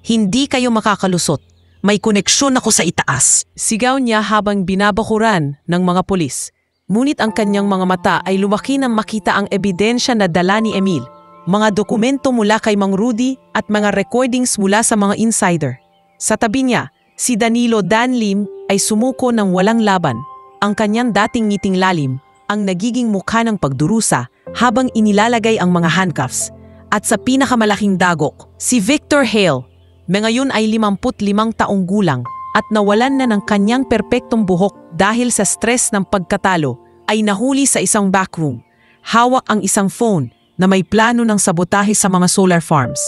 Hindi kayo makakalusot. May koneksyon ako sa itaas. Sigaw niya habang binabakuran ng mga pulis. Ngunit ang kanyang mga mata ay lumaki nang makita ang ebidensya na dala ni Emil. Mga dokumento mula kay Mang Rudy at mga recordings mula sa mga insider. Sa tabi niya, si Danilo Dan Lim ay sumuko ng walang laban. Ang kanyang dating ngiting lalim ang nagiging mukha ng pagdurusa habang inilalagay ang mga handcuffs. At sa pinakamalaking dagok, si Victor Hale, na ngayon ay 55 taong gulang, at nawalan na ng kanyang perpektong buhok dahil sa stress ng pagkatalo, ay nahuli sa isang backroom. Hawak ang isang phone na may plano ng sabotahe sa mga solar farms.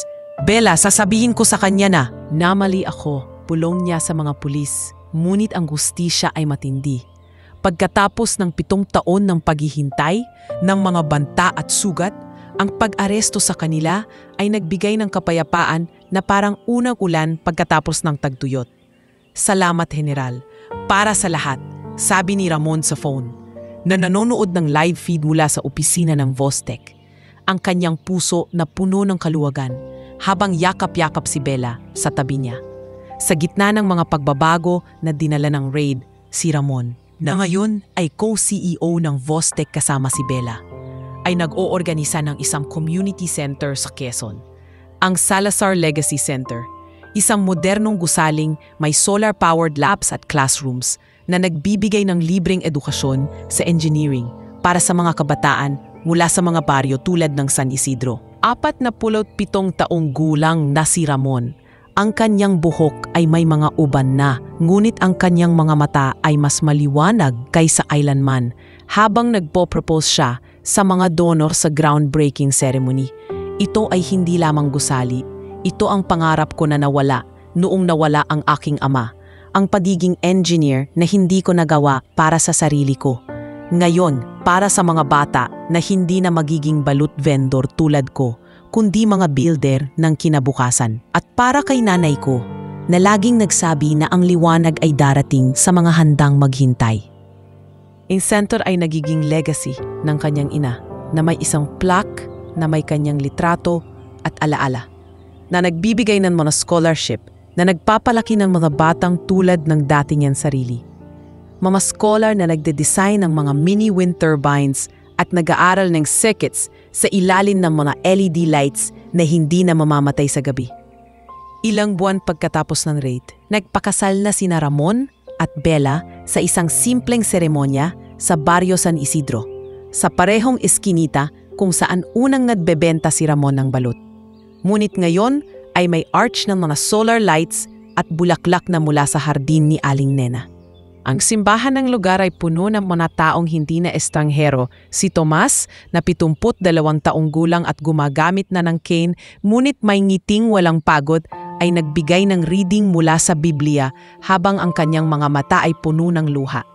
Bella, sasabihin ko sa kanya na, namali ako, pulong niya sa mga pulis. Ngunit ang hustisya ay matindi. Pagkatapos ng 7 taon ng paghihintay, ng mga banta at sugat, ang pag-aresto sa kanila ay nagbigay ng kapayapaan na parang unang ulan pagkatapos ng tagtuyot. Salamat, General. Para sa lahat, sabi ni Ramon sa phone, na nanonood ng live feed mula sa opisina ng Vostek. Ang kanyang puso na puno ng kaluwagan habang yakap-yakap si Bella sa tabi niya. Sa gitna ng mga pagbabago na dinala ng raid, si Ramon, na ngayon ay co-CEO ng Vostek kasama si Bella, ay nag-oorganisa ng isang community center sa Quezon. Ang Salazar Legacy Center, isang modernong gusaling may solar-powered labs at classrooms na nagbibigay ng libreng edukasyon sa engineering para sa mga kabataan mula sa mga baryo tulad ng San Isidro. 47 taong gulang na si Ramon. Ang kanyang buhok ay may mga uban na, ngunit ang kanyang mga mata ay mas maliwanag kaysa kailanman habang nagpo-propose siya sa mga donor sa groundbreaking ceremony. Ito ay hindi lamang gusali. Ito ang pangarap ko na nawala noong nawala ang aking ama. Ang pagiging engineer na hindi ko nagawa para sa sarili ko. Ngayon, para sa mga bata na hindi na magiging balut vendor tulad ko, kundi mga builder ng kinabukasan. At para kay nanay ko, na laging nagsabi na ang liwanag ay darating sa mga handang maghintay. Ang center ay nagiging legacy ng kanyang ina na may isang plaque na may kanyang litrato at alaala na nagbibigay ng mga scholarship na nagpapalaki ng mga batang tulad ng dati niyang sarili. Mga scholar na nagde-design ng mga mini wind turbines at nag-aaral ng circuits sa ilalim ng mga LED lights na hindi na mamamatay sa gabi. Ilang buwan pagkatapos ng raid, nagpakasal na sina Ramon at Bella sa isang simpleng seremonya sa Barrio San Isidro, sa parehong eskinita kung saan unang nagbebenta si Ramon ng balut. Ngunit ngayon ay may arch ng mga solar lights at bulaklak na mula sa hardin ni Aling Nena. Ang simbahan ng lugar ay puno ng mga taong hindi na estranghero. Si Tomas, na 72 taong gulang at gumagamit na ng cane, ngunit may ngiting walang pagod, ay nagbigay ng reading mula sa Biblia habang ang kanyang mga mata ay puno ng luha.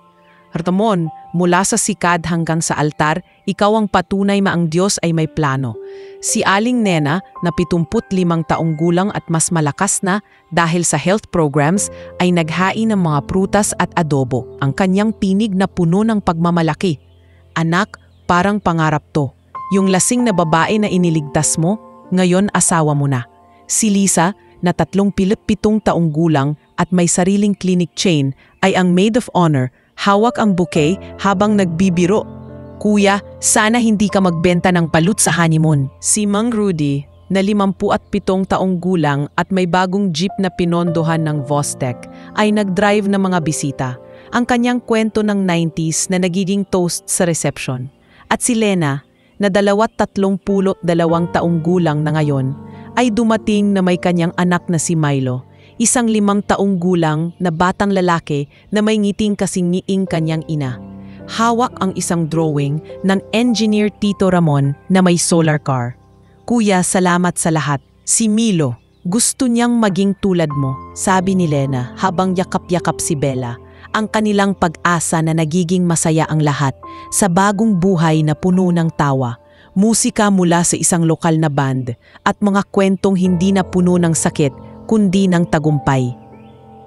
Ramon, mula sa sikad hanggang sa altar, ikaw ang patunay na ang Diyos ay may plano. Si Aling Nena, na 75 taong gulang at mas malakas na dahil sa health programs, ay naghain ng mga prutas at adobo. Ang kanyang pinig na puno ng pagmamalaki. Anak, parang pangarap to. Yung lasing na babae na iniligtas mo, ngayon asawa mo na. Si Lisa, na 37 taong gulang at may sariling clinic chain, ay ang maid of honor. Hawak ang bouquet habang nagbibiro. Kuya, sana hindi ka magbenta ng balut sa honeymoon. Si Mang Rudy, na 57 taong gulang at may bagong jeep na pinondohan ng Vostek, ay nag-drive ng mga bisita. Ang kanyang kwento ng 90s na nagiging toast sa reception. At si Lena, na 32 taong gulang na ngayon, ay dumating na may kanyang anak na si Milo. Isang 5 taong gulang na batang lalaki na may ngiting kasing ngiing kanyang ina. Hawak ang isang drawing ng engineer Tito Ramon na may solar car. Kuya, salamat sa lahat. Si Milo, gusto niyang maging tulad mo, sabi ni Lena habang yakap-yakap si Bella. Ang kanilang pag-asa na nagiging masaya ang lahat sa bagong buhay na puno ng tawa. Musika mula sa isang lokal na band at mga kwentong hindi na puno ng sakit kundi ng tagumpay.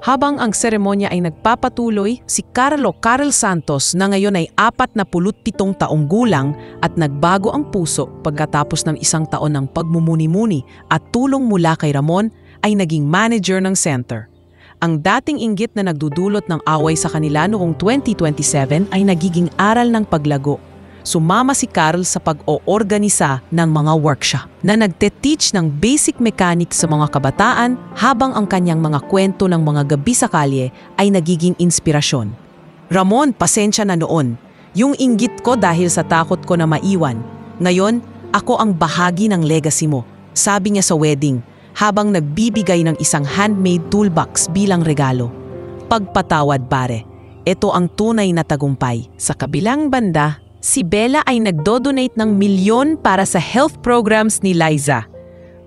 Habang ang seremonya ay nagpapatuloy, si Carl Santos na ngayon ay 47 taong gulang at nagbago ang puso pagkatapos ng 1 taon ng pagmumuni-muni at tulong mula kay Ramon ay naging manager ng center. Ang dating inggit na nagdudulot ng away sa kanila noong 2027 ay nagiging aral ng paglago. Sumama si Carl sa pag-oorganisa ng mga workshop na nagte-teach ng basic mechanics sa mga kabataan habang ang kanyang mga kwento ng mga gabi sa kalye ay nagiging inspirasyon. Ramon, pasensya na noon. Yung inggit ko dahil sa takot ko na maiwan. Ngayon, ako ang bahagi ng legacy mo, sabi niya sa wedding habang nagbibigay ng isang handmade toolbox bilang regalo. pagpatawad pare. Ito ang tunay na tagumpay. Sa kabilang banda, si Bella ay nagdo-donate ng milyon para sa health programs ni Liza.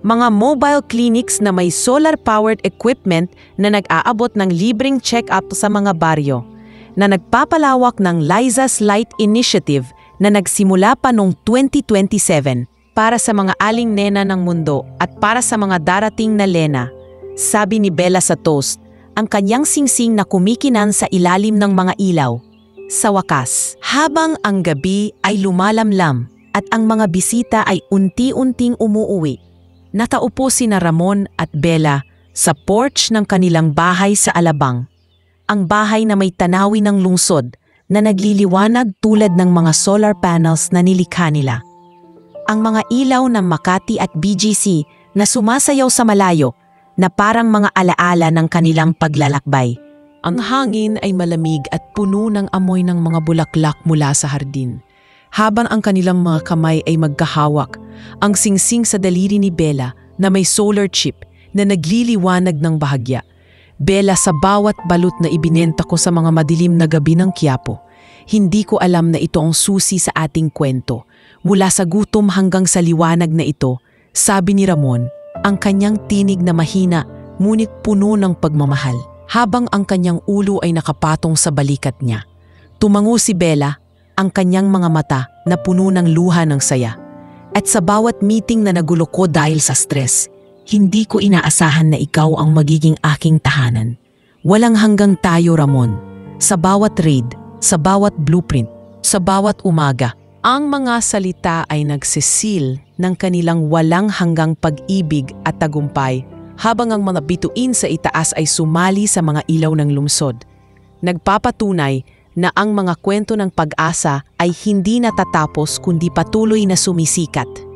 Mga mobile clinics na may solar-powered equipment na nag-aabot ng libreng check-up sa mga baryo, na nagpapalawak ng Liza's Light Initiative na nagsimula pa noong 2027 para sa mga aling nena ng mundo at para sa mga darating na Lena. Sabi ni Bella sa toast, ang kanyang singsing na kumikinan sa ilalim ng mga ilaw. Sa wakas, habang ang gabi ay lumalamlam at ang mga bisita ay unti-unting umuuwi, nataupo sina Ramon at Bella sa porch ng kanilang bahay sa Alabang. Ang bahay na may tanawin ng lungsod na nagliliwanag tulad ng mga solar panels na nilikha nila. Ang mga ilaw ng Makati at BGC na sumasayaw sa malayo na parang mga alaala ng kanilang paglalakbay. Ang hangin ay malamig at puno ng amoy ng mga bulaklak mula sa hardin. Habang ang kanilang mga kamay ay magkahawak, ang singsing sa daliri ni Bella na may solar chip na nagliliwanag ng bahagya. Bella, sa bawat balut na ibinenta ko sa mga madilim na gabi ng Quiapo, hindi ko alam na ito ang susi sa ating kwento. Mula sa gutom hanggang sa liwanag na ito, sabi ni Ramon, ang kanyang tinig na mahina ngunit puno ng pagmamahal, habang ang kanyang ulo ay nakapatong sa balikat niya. Tumango si Bella, ang kanyang mga mata na puno ng luha ng saya. At sa bawat meeting na nagulo ko dahil sa stress, hindi ko inaasahan na ikaw ang magiging aking tahanan. Walang hanggang tayo, Ramon. Sa bawat raid, sa bawat blueprint, sa bawat umaga, ang mga salita ay nagsisil ng kanilang walang hanggang pag-ibig at tagumpay, habang ang mga bituin sa itaas ay sumali sa mga ilaw ng lungsod. Nagpapatunay na ang mga kwento ng pag-asa ay hindi natatapos kundi patuloy na sumisikat.